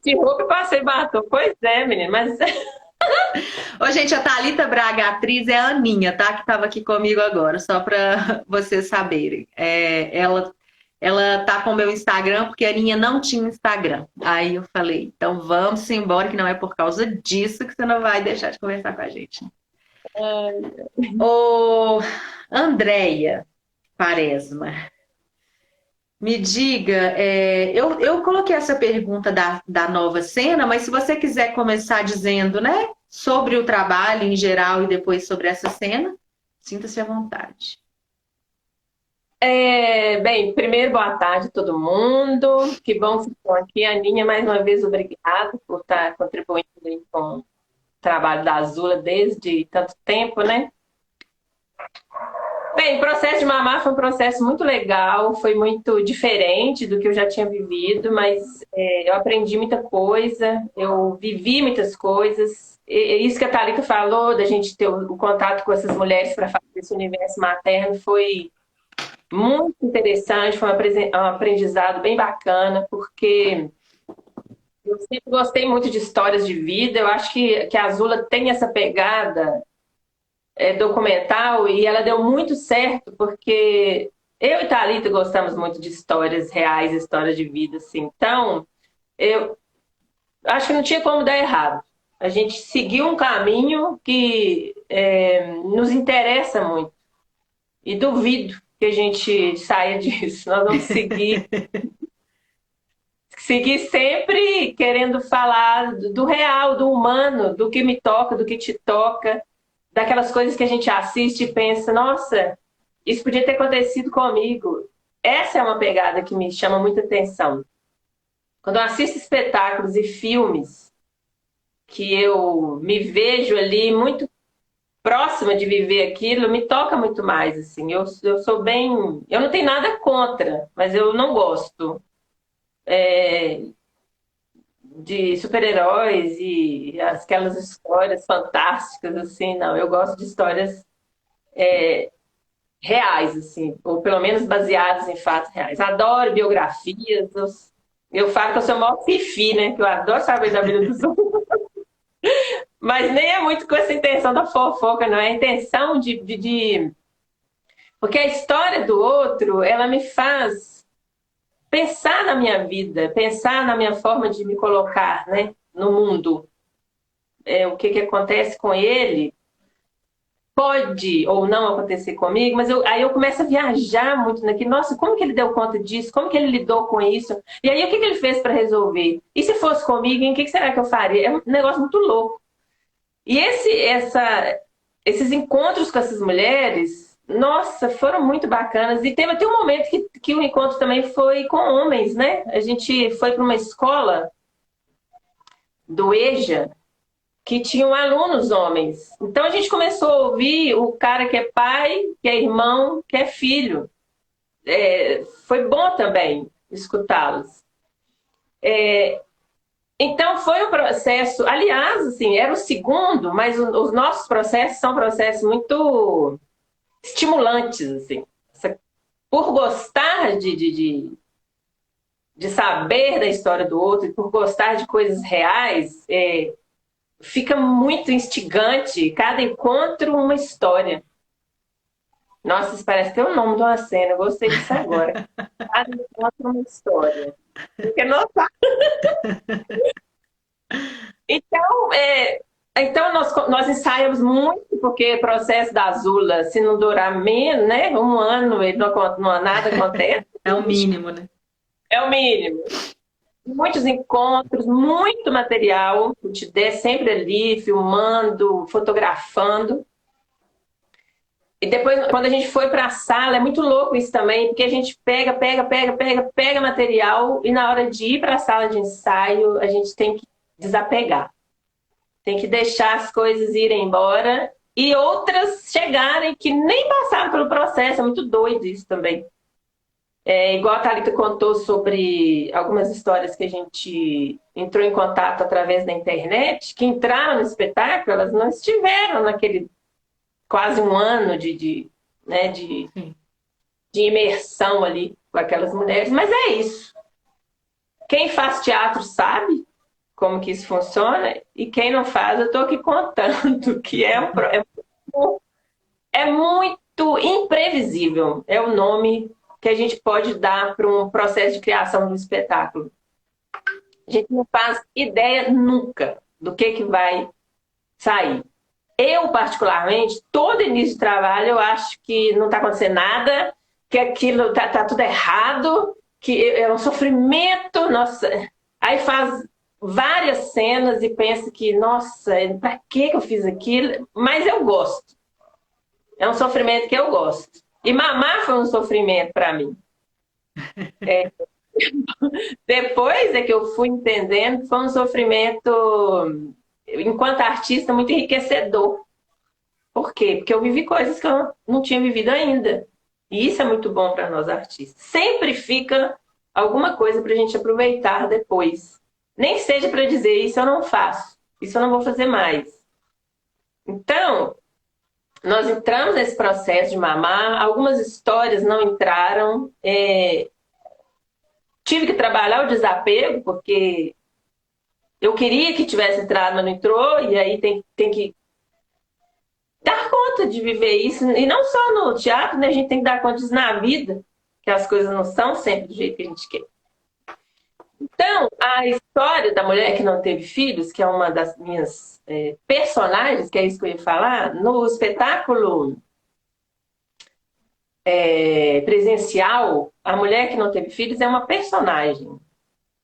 De roupa e passei batom. Pois é, menina, mas... Ô, gente, a Thalita Braga, a atriz, é a Aninha, tá? Que tava aqui comigo agora, só pra vocês saberem. Ela tá com o meu Instagram, porque a Aninha não tinha Instagram. Aí eu falei, então vamos embora, que não é por causa disso que você não vai deixar de conversar com a gente. Ô, Andréia Quaresma, me diga, eu coloquei essa pergunta da nova cena, mas se você quiser começar dizendo, né, sobre o trabalho em geral e depois sobre essa cena, sinta-se à vontade. Bem, primeiro, boa tarde a todo mundo. Que bom que estão aqui. Aninha, mais uma vez, obrigada por estar contribuindo com o trabalho da Azula desde tanto tempo, né? Bem, o processo de mamar foi um processo muito legal, foi muito diferente do que eu já tinha vivido, mas eu aprendi muita coisa, eu vivi muitas coisas. Isso que a Thalita falou, da gente ter o contato com essas mulheres para fazer esse universo materno, foi muito interessante, foi um aprendizado bem bacana, porque eu sempre gostei muito de histórias de vida. Eu acho que a Azula tem essa pegada documental, e ela deu muito certo, porque eu e Thalita gostamos muito de histórias reais, histórias de vida, assim. Então, eu acho que não tinha como dar errado. A gente seguiu um caminho que nos interessa muito, e duvido que a gente saia disso. Nós vamos seguir sempre querendo falar do real, do humano, do que me toca, do que te toca, daquelas coisas que a gente assiste e pensa, nossa, isso podia ter acontecido comigo. Essa é uma pegada que me chama muita atenção. Quando eu assisto espetáculos e filmes que eu me vejo ali muito próxima de viver aquilo, me toca muito mais, assim. Eu sou bem... Eu não tenho nada contra, mas eu não gosto de super-heróis e aquelas histórias fantásticas, assim, não. Eu gosto de histórias reais, assim, ou pelo menos baseadas em fatos reais. Adoro biografias. Eu falo que eu sou maior fifi, né? Que eu adoro saber da vida dos outros. Mas nem é muito com essa intenção da fofoca, não. É a intenção de... Porque a história do outro, ela me faz pensar na minha vida, pensar na minha forma de me colocar, né, no mundo. O que acontece com ele pode ou não acontecer comigo, mas aí eu começo a viajar muito naquilo. Nossa, como que ele deu conta disso? Como que ele lidou com isso? E aí, o que ele fez para resolver? E se fosse comigo, o que será que eu faria? É um negócio muito louco. E esses encontros com essas mulheres, nossa, foram muito bacanas. E teve até um momento que o encontro também foi com homens, né? A gente foi para uma escola do EJA, que tinham alunos homens. Então a gente começou a ouvir o cara que é pai, que é irmão, que é filho. Foi bom também escutá-los. Então foi um processo, aliás, assim, era o segundo, mas os nossos processos são processos muito estimulantes, assim. Por gostar de saber da história do outro e por gostar de coisas reais, fica muito instigante, cada encontro uma história. Nossa, isso parece ter o nome de uma cena, eu gostei disso agora. Cada encontro uma história. Porque nossa. Então nós ensaiamos muito, porque o processo da Azula, se não durar menos, né, um ano, nada acontece. É o mínimo, né? É o mínimo. Muitos encontros, muito material, o Tidé sempre ali, filmando, fotografando. E depois, quando a gente foi para a sala, é muito louco isso também, porque a gente pega material e na hora de ir para a sala de ensaio, a gente tem que desapegar. Tem que deixar as coisas irem embora e outras chegarem que nem passaram pelo processo. É muito doido isso também. Igual a Thalita contou sobre algumas histórias que a gente entrou em contato através da internet, que entraram no espetáculo, elas não estiveram naquele quase um ano de imersão ali com aquelas mulheres. Mas é isso. Quem faz teatro sabe como que isso funciona, e quem não faz, eu estou aqui contando que é muito imprevisível. É o nome que a gente pode dar para um processo de criação do espetáculo. A gente não faz ideia nunca do que vai sair. Eu, particularmente, todo início de trabalho, eu acho que não está acontecendo nada, que aquilo tá tudo errado, que é um sofrimento, nossa. Aí faz várias cenas e pensa que, nossa, para que eu fiz aquilo? Mas eu gosto. É um sofrimento que eu gosto. E mamar foi um sofrimento para mim. Depois é que eu fui entendendo que foi um sofrimento, enquanto artista, muito enriquecedor. Por quê? Porque eu vivi coisas que eu não tinha vivido ainda. E isso é muito bom para nós artistas. Sempre fica alguma coisa para a gente aproveitar depois. Nem seja para dizer, isso eu não faço, isso eu não vou fazer mais. Então, nós entramos nesse processo de mamar, algumas histórias não entraram. Tive que trabalhar o desapego, porque eu queria que tivesse entrado, mas não entrou, e aí tem que dar conta de viver isso. E não só no teatro, né? A gente tem que dar conta disso na vida, que as coisas não são sempre do jeito que a gente quer. Então, a história da mulher que não teve filhos, que é uma das minhas personagens, que é isso que eu ia falar, no espetáculo presencial, a mulher que não teve filhos é uma personagem.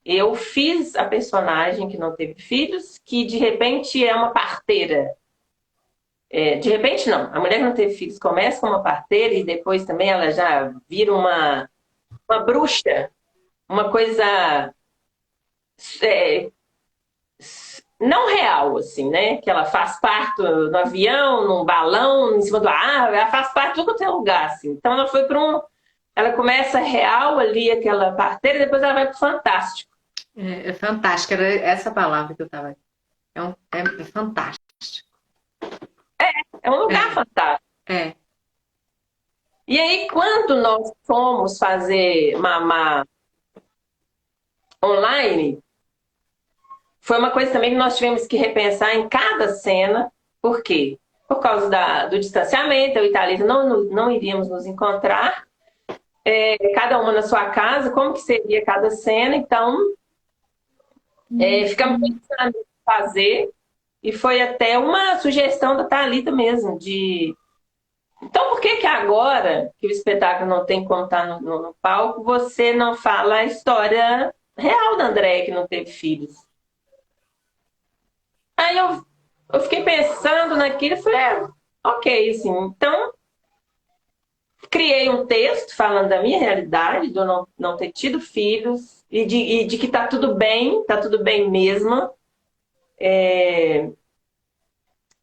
Eu fiz a personagem que não teve filhos, que de repente é uma parteira. De repente, não. A mulher que não teve filhos começa com uma parteira e depois também ela já vira uma bruxa, uma coisa é, não real, assim, né? Que ela faz parto no avião, num balão, em cima do árvore, ela faz parto em qualquer lugar, assim. Então ela foi para Ela começa real ali, aquela parteira, e depois ela vai para o fantástico. É fantástico, era essa palavra que eu tava. É fantástico. É um lugar fantástico. É. E aí, quando nós fomos fazer mamar online, foi uma coisa também que nós tivemos que repensar em cada cena. Por quê? Por causa do distanciamento, eu e Thalita não iríamos nos encontrar, cada uma na sua casa, como que seria cada cena. Então, ficamos pensando em fazer, e foi até uma sugestão da Thalita mesmo, Então, por que agora, que o espetáculo não tem como estar no palco, você não fala a história real da Andréia, que não teve filhos? Aí eu fiquei pensando naquilo e falei, ok, assim, então criei um texto falando da minha realidade, de eu não ter tido filhos, e de que tá tudo bem mesmo.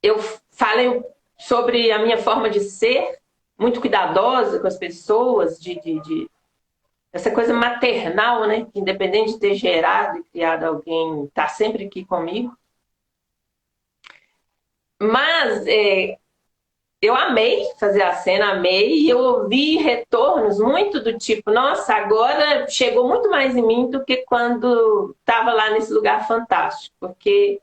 Eu falei sobre a minha forma de ser, muito cuidadosa com as pessoas, essa coisa maternal, né? Que independente de ter gerado e criado alguém, tá sempre aqui comigo. Mas eu amei fazer a cena, amei, e eu ouvi retornos muito do tipo, nossa, agora chegou muito mais em mim do que quando estava lá nesse lugar fantástico, porque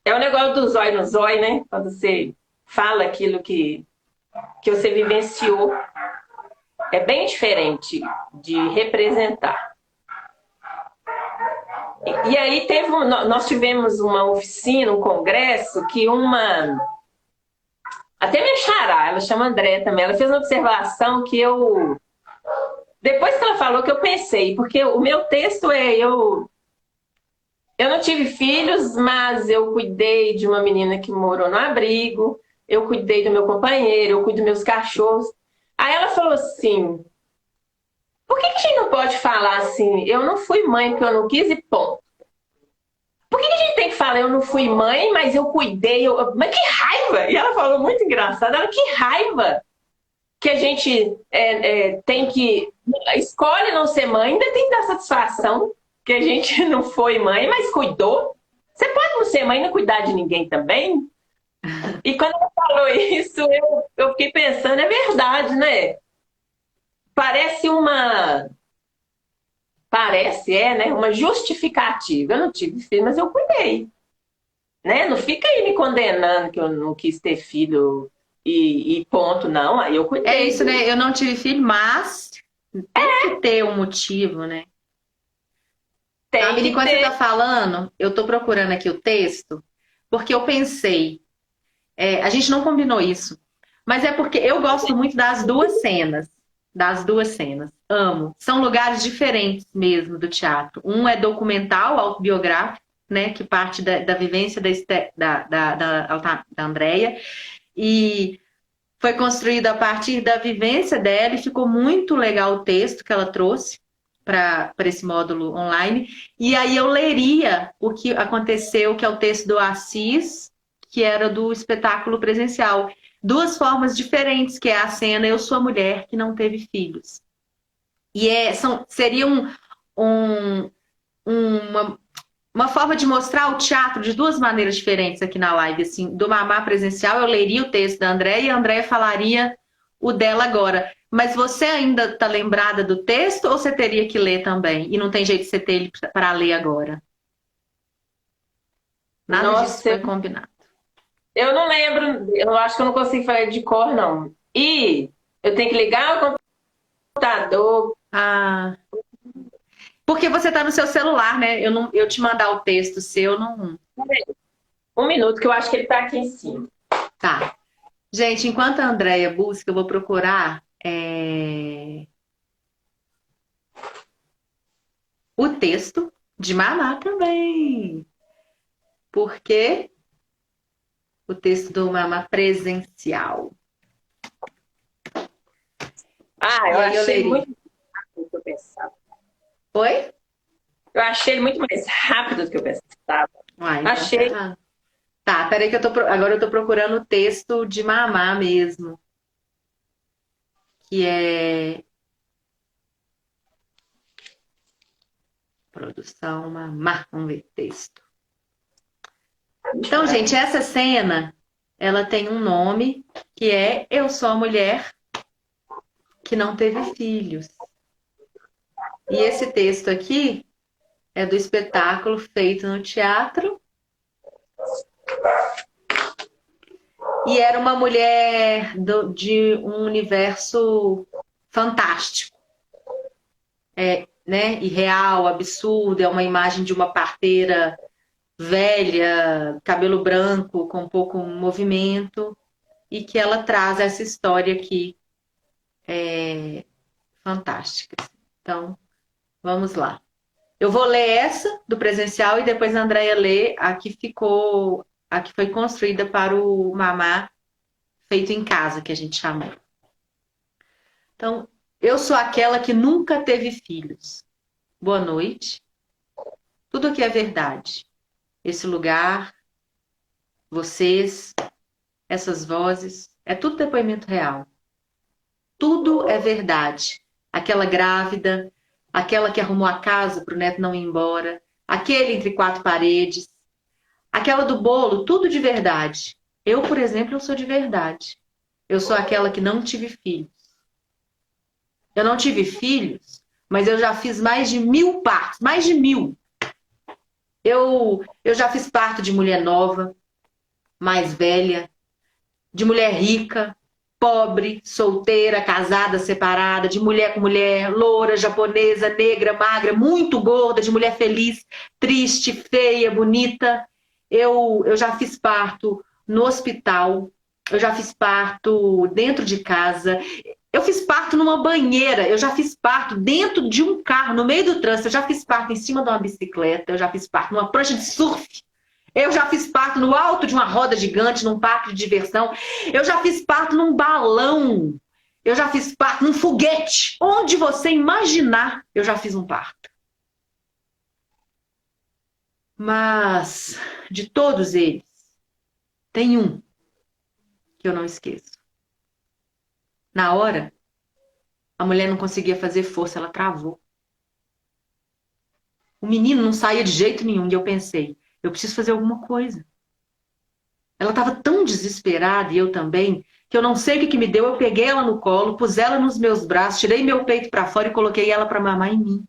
é o negócio do zóio no zóio, né? Quando você fala aquilo que você vivenciou, é bem diferente de representar. E aí nós tivemos uma oficina, um congresso, que até minha xará, ela chama André também, ela fez uma observação que depois que ela falou que eu pensei, porque o meu texto eu não tive filhos, mas eu cuidei de uma menina que morou no abrigo, eu cuidei do meu companheiro, eu cuido dos meus cachorros. Aí ela falou assim, por que a gente não pode falar assim, eu não fui mãe porque eu não quis e ponto? Por que a gente tem que falar, eu não fui mãe, mas eu cuidei, mas que raiva! E ela falou muito engraçado, ela, que raiva que a gente tem que... Escolhe não ser mãe, ainda tem que dar satisfação que a gente não foi mãe, mas cuidou. Você pode não ser mãe e não cuidar de ninguém também? E quando ela falou isso, eu fiquei pensando, é verdade, né? Né? Uma justificativa. Eu não tive filho, mas eu cuidei. Né? Não fica aí me condenando que eu não quis ter filho e ponto, não. Aí eu cuidei. É isso, né? Eu não tive filho, mas tem que ter um motivo, né? Sabe, enquanto você tá falando, eu tô procurando aqui o texto, porque eu pensei, a gente não combinou isso, mas é porque eu gosto muito das duas cenas. Das duas cenas. Amo. São lugares diferentes mesmo do teatro. Um é documental, autobiográfico, né? Que parte da vivência da Andréia. E foi construído a partir da vivência dela e ficou muito legal o texto que ela trouxe para esse módulo online. E aí eu leria o que aconteceu, que é o texto do Assis, que era do espetáculo presencial. Duas formas diferentes, que é a cena Eu Sou a Mulher que Não Teve Filhos. E seria uma forma de mostrar o teatro de duas maneiras diferentes aqui na live. Assim, do Mamá presencial, eu leria o texto da Andréia e a Andréia falaria o dela agora. Mas você ainda está lembrada do texto ou você teria que ler também? E não tem jeito de você ter ele para ler agora? Nada disso foi combinado. Eu não lembro, eu acho que eu não consigo falar de cor, não. E eu tenho que ligar o computador. Porque você está no seu celular, né? Eu te mandar o texto seu, não... Um minuto, que eu acho que ele está aqui em cima. Tá. Gente, enquanto a Andréia busca, eu vou procurar o texto de Mamá também. Porque o texto do Mamá presencial. Eu aí, achei muito rápido do que eu pensava. Oi? Eu achei ele muito mais rápido do que eu pensava. Então Achei. Tá, peraí que agora eu tô procurando o texto de Mamá mesmo. Que é produção Mamá. Vamos ver texto. Então, gente, essa cena, ela tem um nome que é Eu Sou a Mulher que Não Teve Filhos. E esse texto aqui é do espetáculo feito no teatro. E era uma mulher de um universo fantástico. Né? Irreal, absurdo. É uma imagem de uma parteira velha, cabelo branco, com pouco movimento. E que ela traz essa história aqui fantástica. Então, vamos lá. Eu vou ler essa do presencial e depois a Andréia lê a que foi construída para o Mamá feito em casa, que a gente chamou. Então, eu sou aquela que nunca teve filhos. Boa noite. Tudo aqui é verdade. Esse lugar, vocês, essas vozes, é tudo depoimento real. Tudo é verdade. Aquela grávida, aquela que arrumou a casa para o neto não ir embora, aquele entre quatro paredes, aquela do bolo, tudo de verdade. Eu, por exemplo, eu sou de verdade. Eu sou aquela que não tive filhos. Eu não tive filhos, mas eu já fiz mais de 1000 partos, mais de 1000. Eu já fiz parto de mulher nova, mais velha, de mulher rica, pobre, solteira, casada, separada, de mulher com mulher, loura, japonesa, negra, magra, muito gorda, de mulher feliz, triste, feia, bonita. Eu já fiz parto no hospital, eu já fiz parto dentro de casa, eu fiz parto numa banheira, eu já fiz parto dentro de um carro, no meio do trânsito, eu já fiz parto em cima de uma bicicleta, eu já fiz parto numa prancha de surf, eu já fiz parto no alto de uma roda gigante, num parque de diversão, eu já fiz parto num balão, eu já fiz parto num foguete, onde você imaginar, eu já fiz um parto. Mas, de todos eles, tem um que eu não esqueço. Na hora, a mulher não conseguia fazer força, ela travou. O menino não saía de jeito nenhum e eu pensei, eu preciso fazer alguma coisa. Ela estava tão desesperada e eu também, que eu não sei o que me deu, eu peguei ela no colo, pus ela nos meus braços, tirei meu peito para fora e coloquei ela para mamar em mim.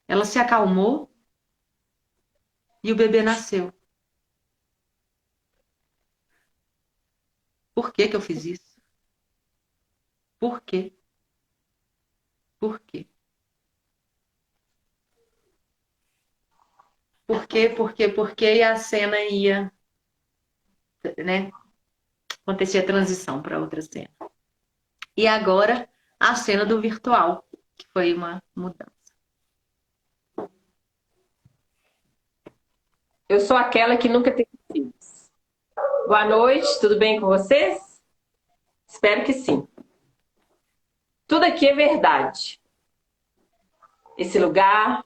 Ela se acalmou e o bebê nasceu. Por que que eu fiz isso? Por quê? Por quê? Por quê? E a cena ia, né? Acontecia a transição para outra cena. E agora, a cena do virtual, que foi uma mudança. Eu sou aquela que nunca teve filhos. Boa noite, tudo bem com vocês? Espero que sim. Tudo aqui é verdade. Esse lugar,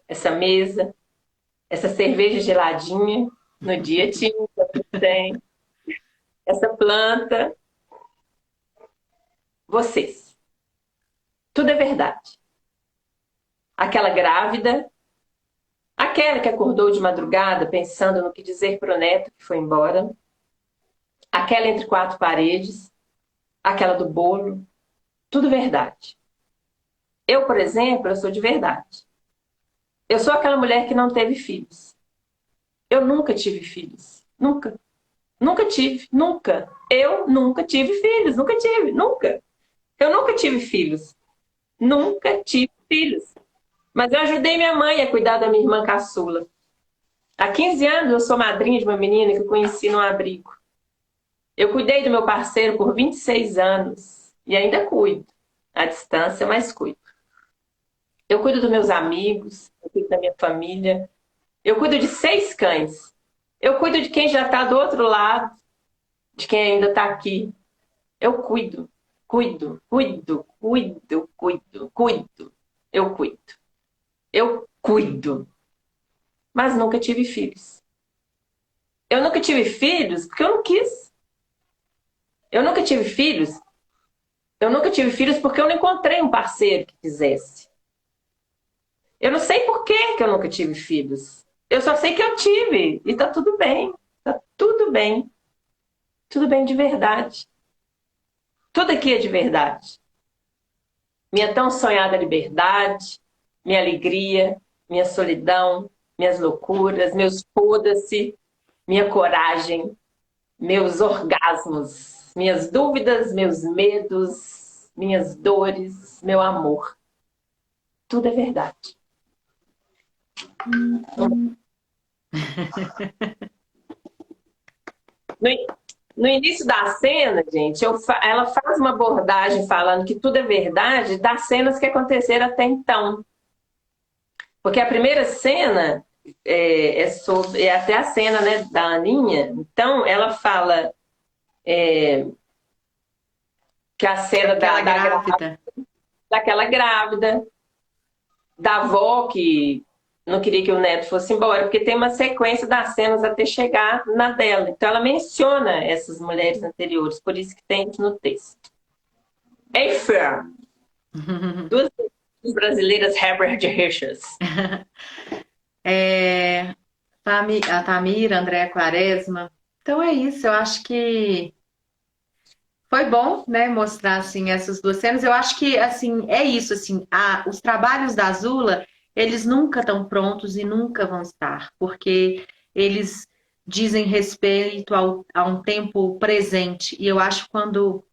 essa mesa, essa cerveja geladinha, no dia tinha, tem, essa planta, vocês. Tudo é verdade. Aquela grávida, aquela que acordou de madrugada pensando no que dizer para o neto que foi embora, aquela entre quatro paredes, aquela do bolo, tudo verdade. Eu, por exemplo, eu sou de verdade. Eu sou aquela mulher que não teve filhos. Eu nunca tive filhos. Nunca. Nunca tive. Nunca. Eu nunca tive filhos. Nunca tive. Nunca. Eu nunca tive filhos. Nunca tive filhos. Mas eu ajudei minha mãe a cuidar da minha irmã caçula. Há 15 anos eu sou madrinha de uma menina que eu conheci num abrigo. Eu cuidei do meu parceiro por 26 anos. E ainda cuido. À distância, mas cuido. Eu cuido dos meus amigos, eu cuido da minha família. Eu cuido de 6 cães. Eu cuido de quem já está do outro lado, de quem ainda está aqui. Eu cuido, cuido, cuido, cuido, cuido, cuido. Eu cuido. Eu cuido. Mas nunca tive filhos. Eu nunca tive filhos porque eu não quis. Eu nunca tive filhos. Eu nunca tive filhos porque eu não encontrei um parceiro que quisesse. Eu não sei por que que eu nunca tive filhos. Eu só sei que eu tive. E tá tudo bem. Tá tudo bem. Tudo bem de verdade. Tudo aqui é de verdade. Minha tão sonhada liberdade, minha alegria, minha solidão, minhas loucuras, meus foda-se, minha coragem, meus orgasmos, minhas dúvidas, meus medos, minhas dores, meu amor. Tudo é verdade. No, no início da cena, gente, ela faz uma abordagem falando que tudo é verdade das cenas que aconteceram até então. Porque a primeira cena é até a cena, né, da Aninha. Então, ela fala que a cena daquela grávida, da avó que não queria que o neto fosse embora, porque tem uma sequência das cenas até chegar na dela. Então, ela menciona essas mulheres anteriores, por isso que tem no texto. Eifer, duas brasileiras Herbert Richards. A Tamira, a Andréa Quaresma. Então é isso, eu acho que foi bom, né, mostrar assim essas duas cenas. Eu acho que assim é isso, assim, os trabalhos da Azula, eles nunca estão prontos e nunca vão estar, porque eles dizem respeito a um tempo presente. E eu acho que quando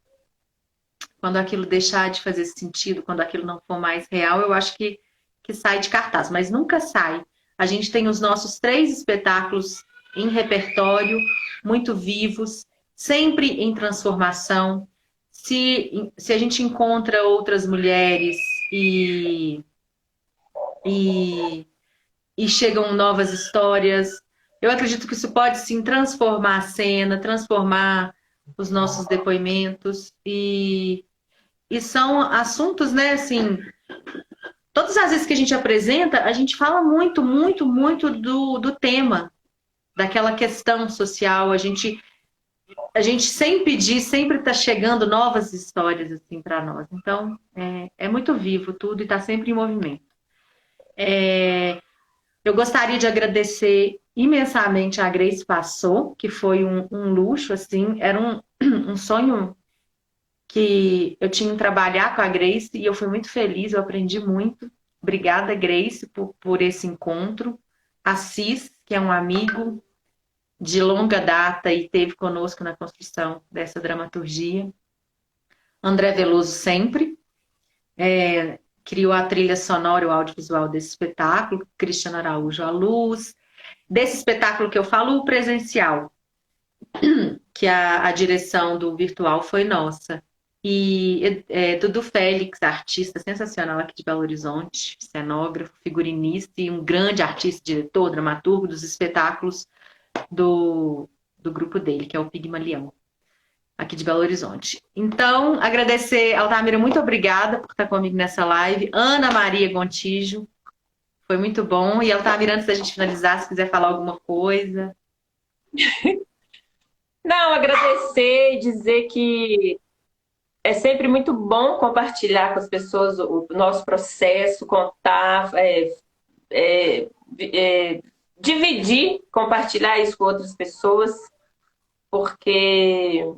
aquilo deixar de fazer sentido, quando aquilo não for mais real, eu acho que sai de cartaz, mas nunca sai. A gente tem os nossos 3 espetáculos em repertório, muito vivos, sempre em transformação. Se a gente encontra outras mulheres e, e chegam novas histórias, eu acredito que isso pode sim transformar a cena, transformar os nossos depoimentos e são assuntos, né, assim, todas as vezes que a gente apresenta, a gente fala muito, muito, muito do tema, daquela questão social. A gente sem pedir, sempre está chegando novas histórias assim para nós. Então, é muito vivo tudo e está sempre em movimento. Eu gostaria de agradecer imensamente a Grace Passou, que foi um luxo, assim, era um sonho que eu tinha em trabalhar com a Grace e eu fui muito feliz, eu aprendi muito. Obrigada, Grace, por esse encontro. Assis, que é um amigo de longa data e esteve conosco na construção dessa dramaturgia. André Veloso sempre criou a trilha sonora e o audiovisual desse espetáculo. Cristiano Araújo à luz. Desse espetáculo que eu falo, o presencial, que a direção do virtual foi nossa. E Dudu Félix, artista sensacional aqui de Belo Horizonte, cenógrafo, figurinista e um grande artista, diretor, dramaturgo dos espetáculos do grupo dele, que é o Pigmalião, aqui de Belo Horizonte. Então, agradecer, Altamira, muito obrigada por estar comigo nessa live. Ana Maria Gontijo, foi muito bom. E Altamira, antes da gente finalizar, se quiser falar alguma coisa. Não, agradecer e dizer que é sempre muito bom compartilhar com as pessoas o nosso processo, contar, dividir, compartilhar isso com outras pessoas, porque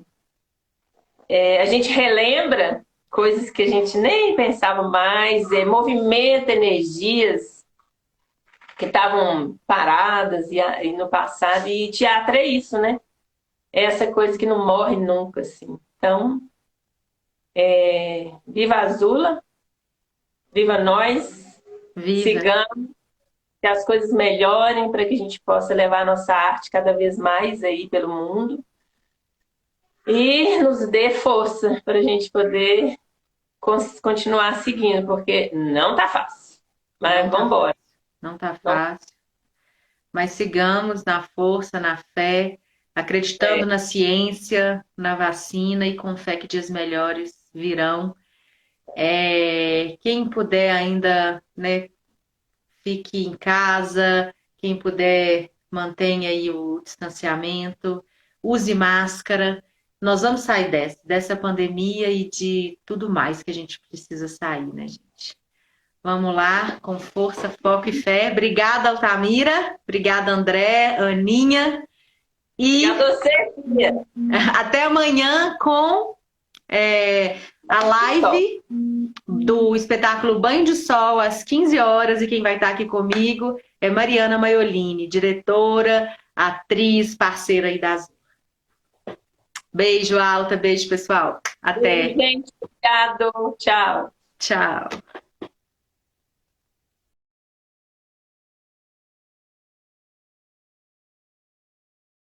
a gente relembra coisas que a gente nem pensava mais, movimenta energias que estavam paradas e no passado, e teatro é isso, né? É essa coisa que não morre nunca, assim. Então, viva a Azula, viva nós, Viva. sigamos, que as coisas melhorem para que a gente possa levar a nossa arte cada vez mais aí pelo mundo e nos dê força para a gente poder continuar seguindo, porque não tá fácil, mas vamos embora. Não tá fácil. mas sigamos na força, na fé, acreditando na ciência, na vacina e com fé que dias melhores virão. Quem puder ainda, né, fique em casa, quem puder mantenha aí o distanciamento, use máscara. Nós vamos sair dessa pandemia e de tudo mais que a gente precisa sair, né, gente? Vamos lá, com força, foco e fé. Obrigada, Altamira. Obrigada, André, Aninha. E Obrigada a você, filha. até amanhã com a live do espetáculo Banho de Sol, às 15 horas. E quem vai estar aqui comigo é Mariana Maiolini, diretora, atriz, parceira aí das... Beijo, Alta. Beijo, pessoal. Até. Gente, obrigado. Tchau. Tchau.